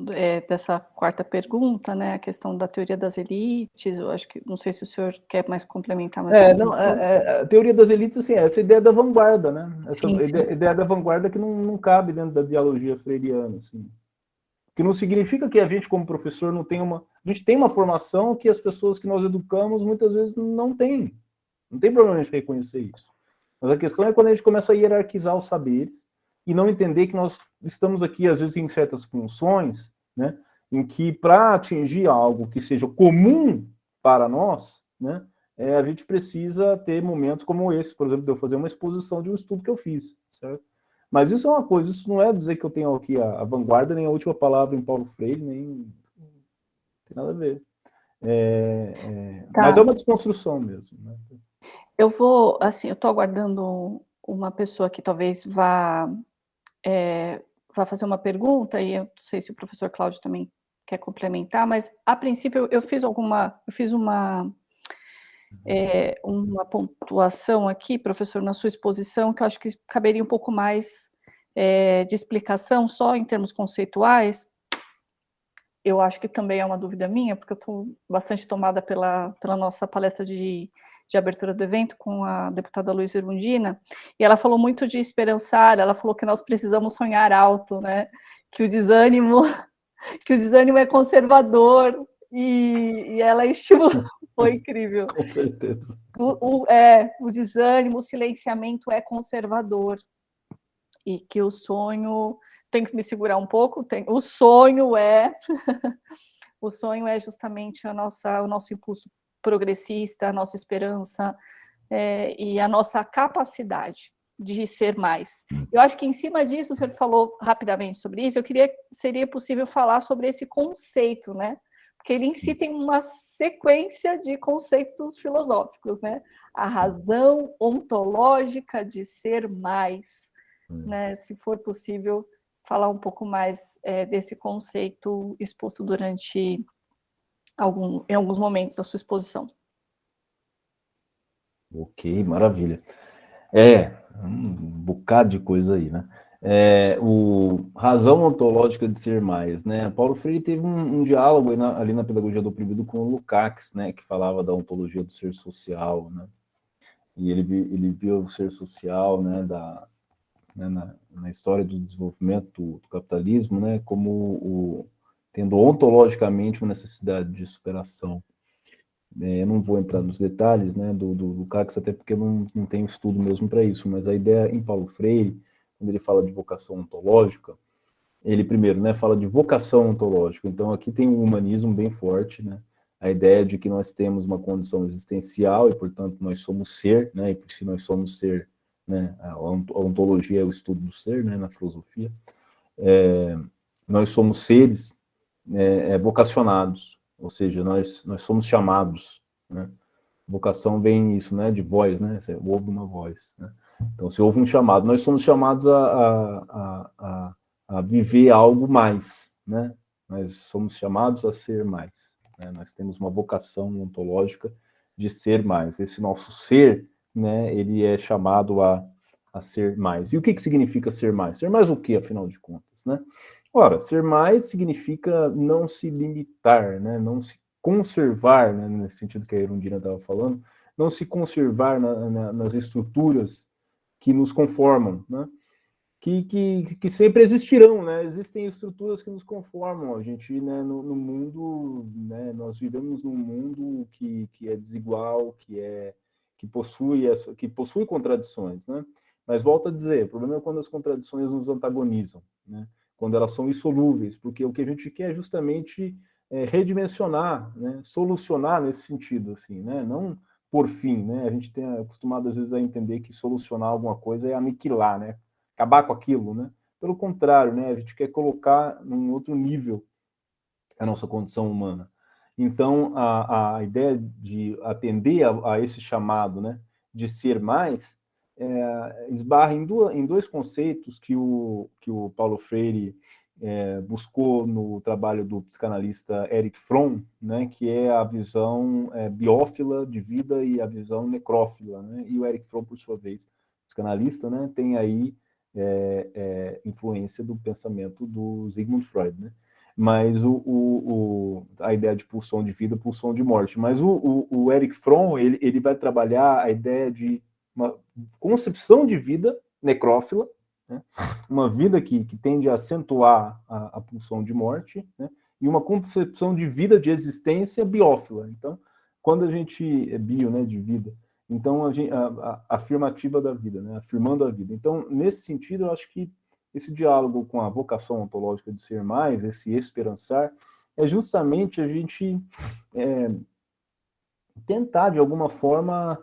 dessa quarta pergunta, né, a questão da teoria das elites, eu acho que, não sei se o senhor quer mais complementar mais a teoria das elites, assim, essa ideia da vanguarda, né? Essa sim. ideia da vanguarda que não cabe dentro da dialogia freiriana, assim. Que não significa que a gente, como professor, não tem a gente tem uma formação que as pessoas que nós educamos muitas vezes não têm. Não tem problema a gente reconhecer isso. Mas a questão é quando a gente começa a hierarquizar os saberes e não entender que nós estamos aqui, às vezes, em certas funções, né, em que, para atingir algo que seja comum para nós, né, a gente precisa ter momentos como esse, por exemplo, de eu fazer uma exposição de um estudo que eu fiz, certo? Mas isso é uma coisa, isso não é dizer que eu tenho aqui a vanguarda, nem a última palavra em Paulo Freire, nem... Não tem nada a ver. Tá. Mas é uma desconstrução mesmo, né? Eu vou, assim, eu estou aguardando uma pessoa que talvez vá fazer uma pergunta, e eu não sei se o professor Cláudio também quer complementar, mas, a princípio, eu fiz uma pontuação aqui, professor, na sua exposição, que eu acho que caberia um pouco mais de explicação, só em termos conceituais. Eu acho que também é uma dúvida minha, porque eu estou bastante tomada pela nossa palestra de abertura do evento com a deputada Luísa Erundina, e ela falou muito de esperançar, ela falou que nós precisamos sonhar alto, né? Que o desânimo é conservador, e ela estimulou, foi incrível. Com certeza. O desânimo, o silenciamento é conservador, e que o sonho... Tenho que me segurar um pouco, o sonho é justamente o nosso impulso progressista, a nossa esperança e a nossa capacidade de ser mais. Eu acho que em cima disso, o senhor falou rapidamente sobre isso, seria possível falar sobre esse conceito, né? Porque ele em si tem uma sequência de conceitos filosóficos, né? A razão ontológica de ser mais, né? Se for possível falar um pouco mais desse conceito exposto durante em alguns momentos da sua exposição. Ok, maravilha. Um bocado de coisa aí, né? Razão ontológica de ser mais, né? Paulo Freire teve um diálogo ali na Pedagogia do Oprimido com o Lukács, né? Que falava da ontologia do ser social, né? E ele viu o ser social, né? Na história do desenvolvimento do capitalismo, né, como tendo ontologicamente uma necessidade de superação. Eu não vou entrar nos detalhes, né, do Lukács, até porque eu não tenho estudo mesmo para isso, mas a ideia em Paulo Freire, quando ele fala de vocação ontológica, ele primeiro, né, fala de vocação ontológica, então aqui tem um humanismo bem forte, né, a ideia de que nós temos uma condição existencial e, portanto, nós somos ser, né, e por isso nós somos ser, né, a ontologia é o estudo do ser, né, na filosofia, nós somos seres vocacionados, ou seja, nós somos chamados, né, vocação vem isso, né, de voz, né, você ouve uma voz, né, então se ouve um chamado, nós somos chamados a viver algo mais, né, nós somos chamados a ser mais. né? Nós temos uma vocação ontológica de ser mais. Esse nosso ser, né, ele é chamado a ser mais. E o que significa ser mais? Ser mais o quê, afinal de contas, né? Ora, ser mais significa não se limitar, né? Não se conservar, né, nesse sentido que a Erundina estava falando, não se conservar nas estruturas que nos conformam, né? Que sempre existirão, né? Existem estruturas que nos conformam. A gente, né, no mundo, né, nós vivemos num mundo que é desigual, que possui contradições, né? Mas volto a dizer, o problema é quando as contradições nos antagonizam, né? Quando elas são insolúveis, porque o que a gente quer é justamente redimensionar, né? Solucionar nesse sentido, assim, né? Não por fim, né? A gente tem acostumado às vezes a entender que solucionar alguma coisa é aniquilar, né? Acabar com aquilo, né? Pelo contrário, né? A gente quer colocar num outro nível a nossa condição humana. Então, a ideia de atender a esse chamado, né, de ser mais, esbarra em dois conceitos que o Paulo Freire buscou no trabalho do psicanalista Erich Fromm, né, que é a visão biófila de vida e a visão necrófila, né? E o Erich Fromm, por sua vez, psicanalista, né, tem aí influência do pensamento do Sigmund Freud, né? Mas a ideia de pulsão de vida, pulsão de morte. Mas o Erich Fromm, ele vai trabalhar a ideia de uma concepção de vida necrófila, né? Uma vida que tende a acentuar a pulsão de morte, né? E uma concepção de vida, de existência biófila. Então, quando a gente é bio, né, de vida, então a afirmativa da vida, né, afirmando a vida. Então, nesse sentido, eu acho que esse diálogo com a vocação ontológica de ser mais, esse esperançar, é justamente a gente tentar, de alguma forma,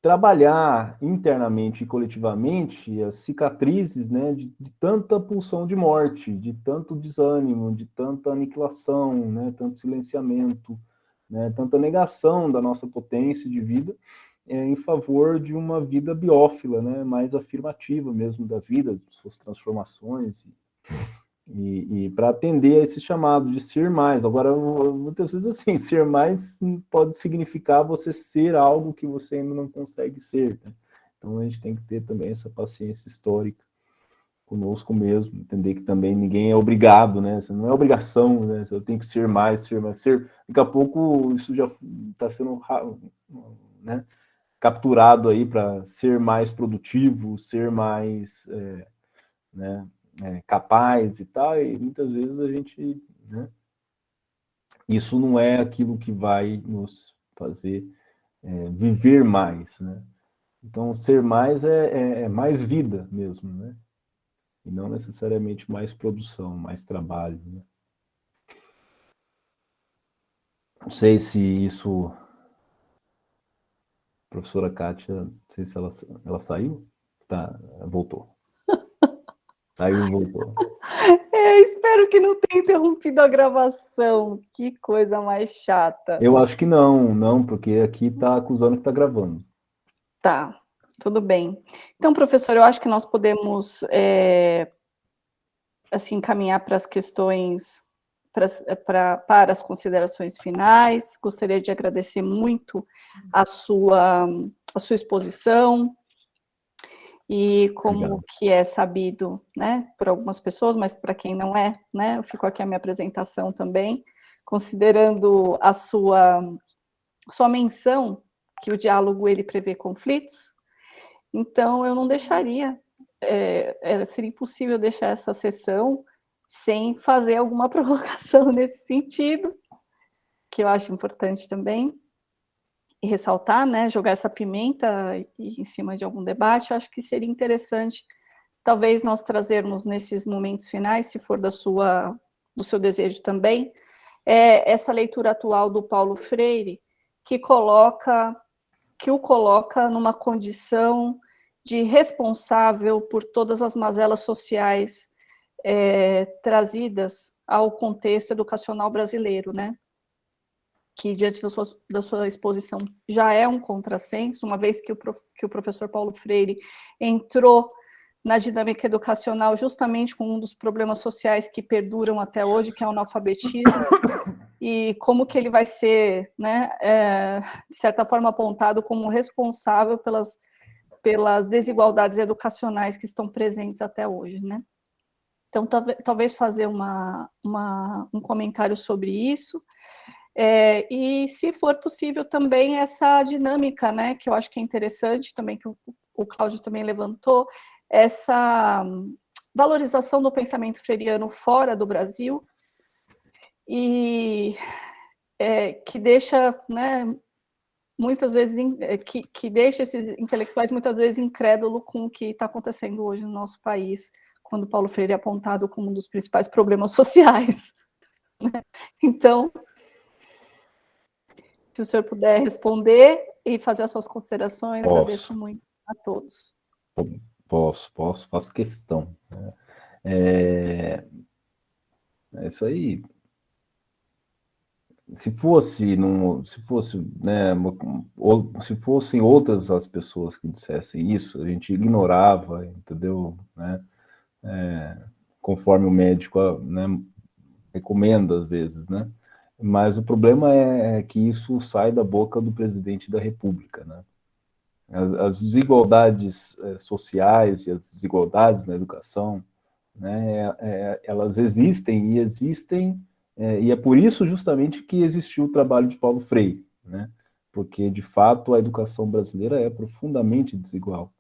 trabalhar internamente e coletivamente as cicatrizes, né, de tanta pulsão de morte, de tanto desânimo, de tanta aniquilação, né, tanto silenciamento, né, tanta negação da nossa potência de vida, em favor de uma vida biófila, né, mais afirmativa mesmo da vida, de suas transformações, e para atender a esse chamado de ser mais. Agora, muitas vezes assim, ser mais pode significar você ser algo que você ainda não consegue ser, né? Então a gente tem que ter também essa paciência histórica conosco mesmo, entender que também ninguém é obrigado, né? Isso não é obrigação, né? Eu tenho que ser mais, daqui a pouco isso já está sendo, né, capturado aí para ser mais produtivo, ser mais, né, capaz e tal, e muitas vezes a gente, né, isso não é aquilo que vai nos fazer viver mais, né? Então, ser mais é mais vida mesmo, né? E não necessariamente mais produção, mais trabalho, né? Não sei se isso... Professora Kátia, não sei se ela saiu? Tá, voltou. Saiu e voltou. Espero que não tenha interrompido a gravação. Que coisa mais chata. Eu acho que não, porque aqui está acusando que está gravando. Tá, tudo bem. Então, professor, eu acho que nós podemos assim, caminhar para as questões, para as considerações finais. Gostaria de agradecer muito a sua exposição, e como Obrigado. que é sabido, né, por algumas pessoas, mas para quem não é, né, eu fico aqui a minha apresentação também, considerando a sua menção que o diálogo ele prevê conflitos, então eu não deixaria, seria impossível deixar essa sessão sem fazer alguma provocação nesse sentido, que eu acho importante também, e ressaltar, né, jogar essa pimenta em cima de algum debate. Eu acho que seria interessante, talvez, nós trazermos nesses momentos finais, se for do seu desejo também, essa leitura atual do Paulo Freire, que o coloca numa condição de responsável por todas as mazelas sociais trazidas ao contexto educacional brasileiro, né? Que diante da sua exposição já é um contrassenso, uma vez que o professor Paulo Freire entrou na dinâmica educacional justamente com um dos problemas sociais que perduram até hoje, que é o analfabetismo, e como que ele vai ser, né, de certa forma apontado como responsável pelas desigualdades educacionais que estão presentes até hoje, né? Então, talvez fazer um comentário sobre isso, e, se for possível, também essa dinâmica, né, que eu acho que é interessante também, que o Cláudio também levantou, essa valorização do pensamento freiriano fora do Brasil, e que deixa, né, muitas vezes, que deixa esses intelectuais muitas vezes incrédulos com o que está acontecendo hoje no nosso país, quando Paulo Freire é apontado como um dos principais problemas sociais. Então, se o senhor puder responder e fazer as suas considerações, agradeço muito a todos. Faço questão. É isso aí. Se fossem outras as pessoas que dissessem isso, a gente ignorava, entendeu? Né? Conforme o médico, né, recomenda às vezes, né? Mas o problema é que isso sai da boca do presidente da República, né? As desigualdades sociais e as desigualdades na educação, né, elas existem, e é por isso justamente que existiu o trabalho de Paulo Freire, né? Porque, de fato, a educação brasileira é profundamente desigual.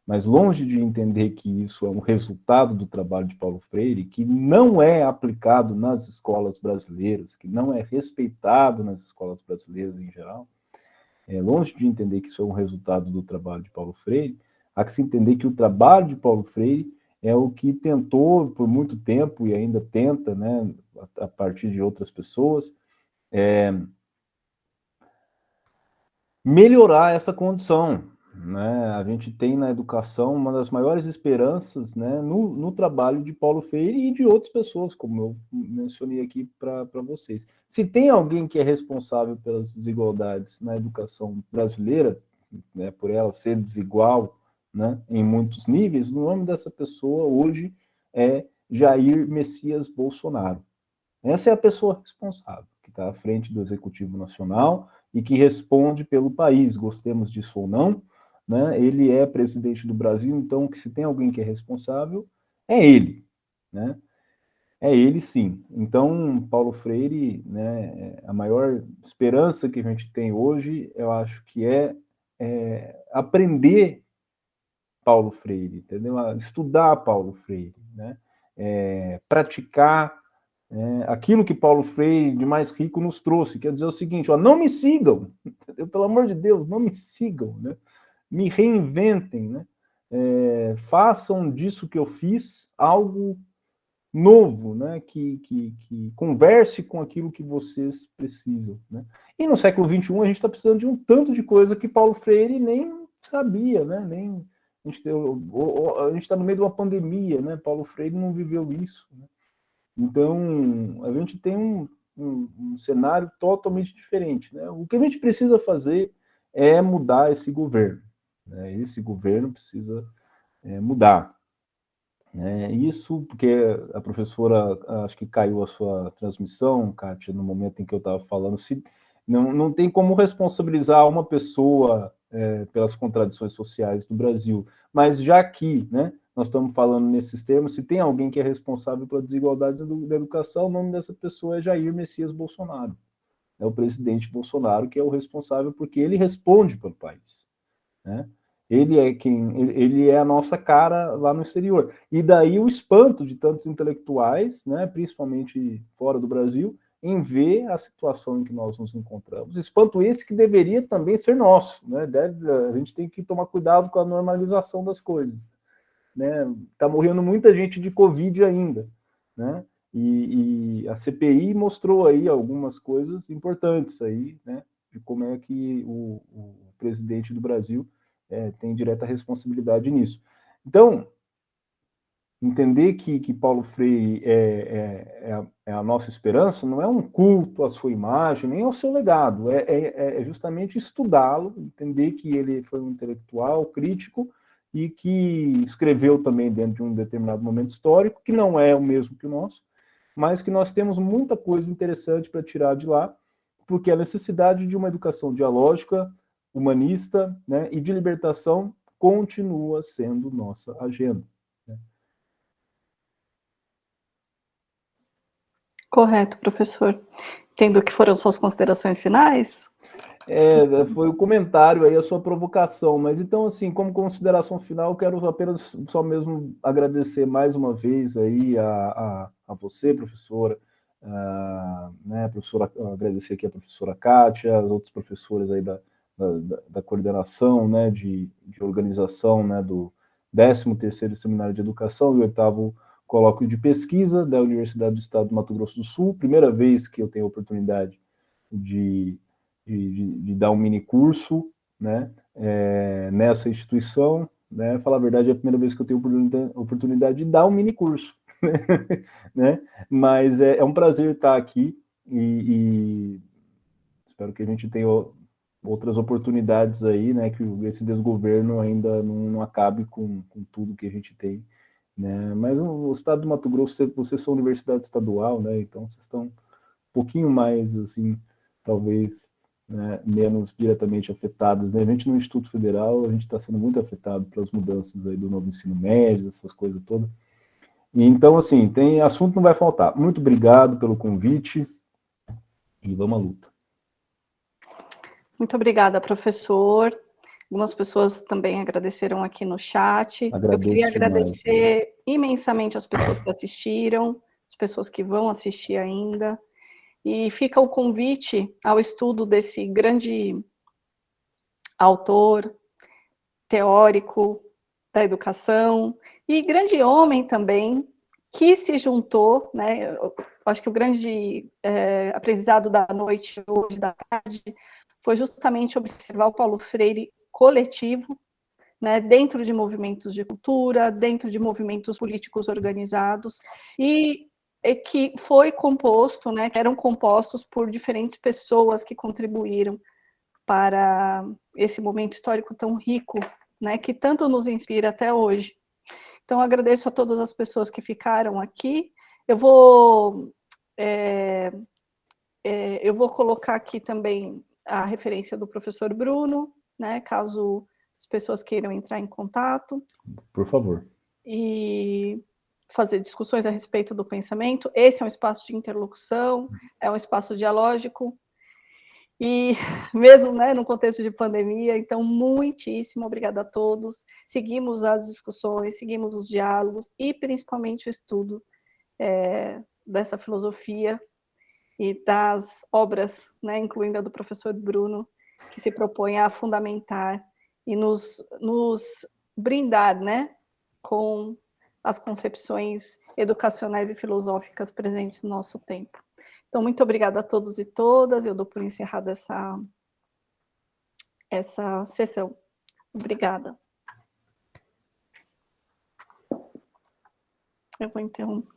Mas longe de entender que isso é um resultado do trabalho de Paulo Freire, que não é aplicado nas escolas brasileiras, que não é respeitado nas escolas brasileiras em geral, longe de entender que isso é um resultado do trabalho de Paulo Freire, há que se entender que o trabalho de Paulo Freire é o que tentou por muito tempo e ainda tenta, né, a partir de outras pessoas, melhorar essa condição, né? A gente tem na educação uma das maiores esperanças, né, no trabalho de Paulo Freire e de outras pessoas, como eu mencionei aqui para vocês. Se tem alguém que é responsável pelas desigualdades na educação brasileira, né, por ela ser desigual, né, em muitos níveis, o nome dessa pessoa hoje é Jair Messias Bolsonaro. Essa é a pessoa responsável, que está à frente do Executivo Nacional e que responde pelo país, gostemos disso ou não, né? Ele é presidente do Brasil, então, que se tem alguém que é responsável, é ele, né? É ele, sim. Então, Paulo Freire, né, a maior esperança que a gente tem hoje, eu acho que é aprender Paulo Freire, entendeu? Estudar Paulo Freire, né? Praticar aquilo que Paulo Freire de mais rico nos trouxe, quer dizer o seguinte, ó, não me sigam, entendeu? Pelo amor de Deus, não me sigam, né? Me reinventem, né? Façam disso que eu fiz algo novo, né? Que converse com aquilo que vocês precisam, né? E no século XXI a gente está precisando de um tanto de coisa que Paulo Freire nem sabia, né? Nem a gente está no meio de uma pandemia, né? Paulo Freire não viveu isso, né? Então, a gente tem um cenário totalmente diferente, né? O que a gente precisa fazer é mudar esse governo, né? Esse governo precisa mudar. Isso porque a professora, acho que caiu a sua transmissão, Kátia, no momento em que eu estava falando, não tem como responsabilizar uma pessoa pelas contradições sociais do Brasil, mas já que, né, nós estamos falando nesses termos, se tem alguém que é responsável pela desigualdade da educação, o nome dessa pessoa é Jair Messias Bolsonaro. É o presidente Bolsonaro que é o responsável, porque ele responde pelo país, né? Ele é a nossa cara lá no exterior. E daí o espanto de tantos intelectuais, né, principalmente fora do Brasil, em ver a situação em que nós nos encontramos. Espanto esse que deveria também ser nosso, né? A gente tem que tomar cuidado com a normalização das coisas, né? Tá morrendo muita gente de Covid ainda, né? E a CPI mostrou aí algumas coisas importantes aí, né? De como é que o presidente do Brasil tem direta responsabilidade nisso. Então, entender que Paulo Freire é a nossa esperança não é um culto à sua imagem, nem ao seu legado, é justamente estudá-lo, entender que ele foi um intelectual crítico e que escreveu também dentro de um determinado momento histórico, que não é o mesmo que o nosso, mas que nós temos muita coisa interessante para tirar de lá, porque a necessidade de uma educação dialógica, humanista, né, e de libertação continua sendo nossa agenda. Né? Correto, professor. Entendo que foram suas considerações finais? Foi o comentário aí, a sua provocação, mas então, assim, como consideração final, eu quero apenas só mesmo agradecer mais uma vez aí a você, professora, né, professora, agradecer aqui a professora Kátia, as outras professoras aí da coordenação, né, de organização, né, do 13º Seminário de Educação e 8º Colóquio de Pesquisa da Universidade do Estado do Mato Grosso do Sul, primeira vez que eu tenho a oportunidade de dar um mini curso, né, nessa instituição, né, falar a verdade, é a primeira vez que eu tenho a oportunidade de dar um mini curso, né, mas é um prazer estar aqui e espero que a gente tenha outras oportunidades aí, né, que esse desgoverno ainda não acabe com tudo que a gente tem, né, mas o estado do Mato Grosso, vocês são universidade estadual, né, então vocês estão um pouquinho mais, assim, talvez, né, menos diretamente afetadas, né? A gente no Instituto Federal, a gente está sendo muito afetado pelas mudanças aí do novo ensino médio, essas coisas todas. E, então, assim, tem assunto, não vai faltar. Muito obrigado pelo convite e vamos à luta. Muito obrigada, professor. Algumas pessoas também agradeceram aqui no chat. Eu queria agradecer imensamente as pessoas que assistiram, as pessoas que vão assistir ainda. E fica o convite ao estudo desse grande autor, teórico da educação e grande homem também, que se juntou, né? Eu acho que o grande aprendizado da noite hoje, da tarde, foi justamente observar o Paulo Freire coletivo, né, dentro de movimentos de cultura, dentro de movimentos políticos organizados, e que foi composto, né, que eram compostos por diferentes pessoas que contribuíram para esse momento histórico tão rico, né, que tanto nos inspira até hoje. Então, agradeço a todas as pessoas que ficaram aqui. Eu vou colocar aqui também a referência do professor Bruno, né, caso as pessoas queiram entrar em contato. Por favor. E fazer discussões a respeito do pensamento. Esse é um espaço de interlocução, é um espaço dialógico, e mesmo, né, no contexto de pandemia, então, muitíssimo obrigada a todos. Seguimos as discussões, seguimos os diálogos, e principalmente o estudo dessa filosofia e das obras, né, incluindo a do professor Bruno, que se propõe a fundamentar e nos brindar, né, com as concepções educacionais e filosóficas presentes no nosso tempo. Então, muito obrigada a todos e todas. Eu dou por encerrada essa sessão. Obrigada. Eu vou interromper.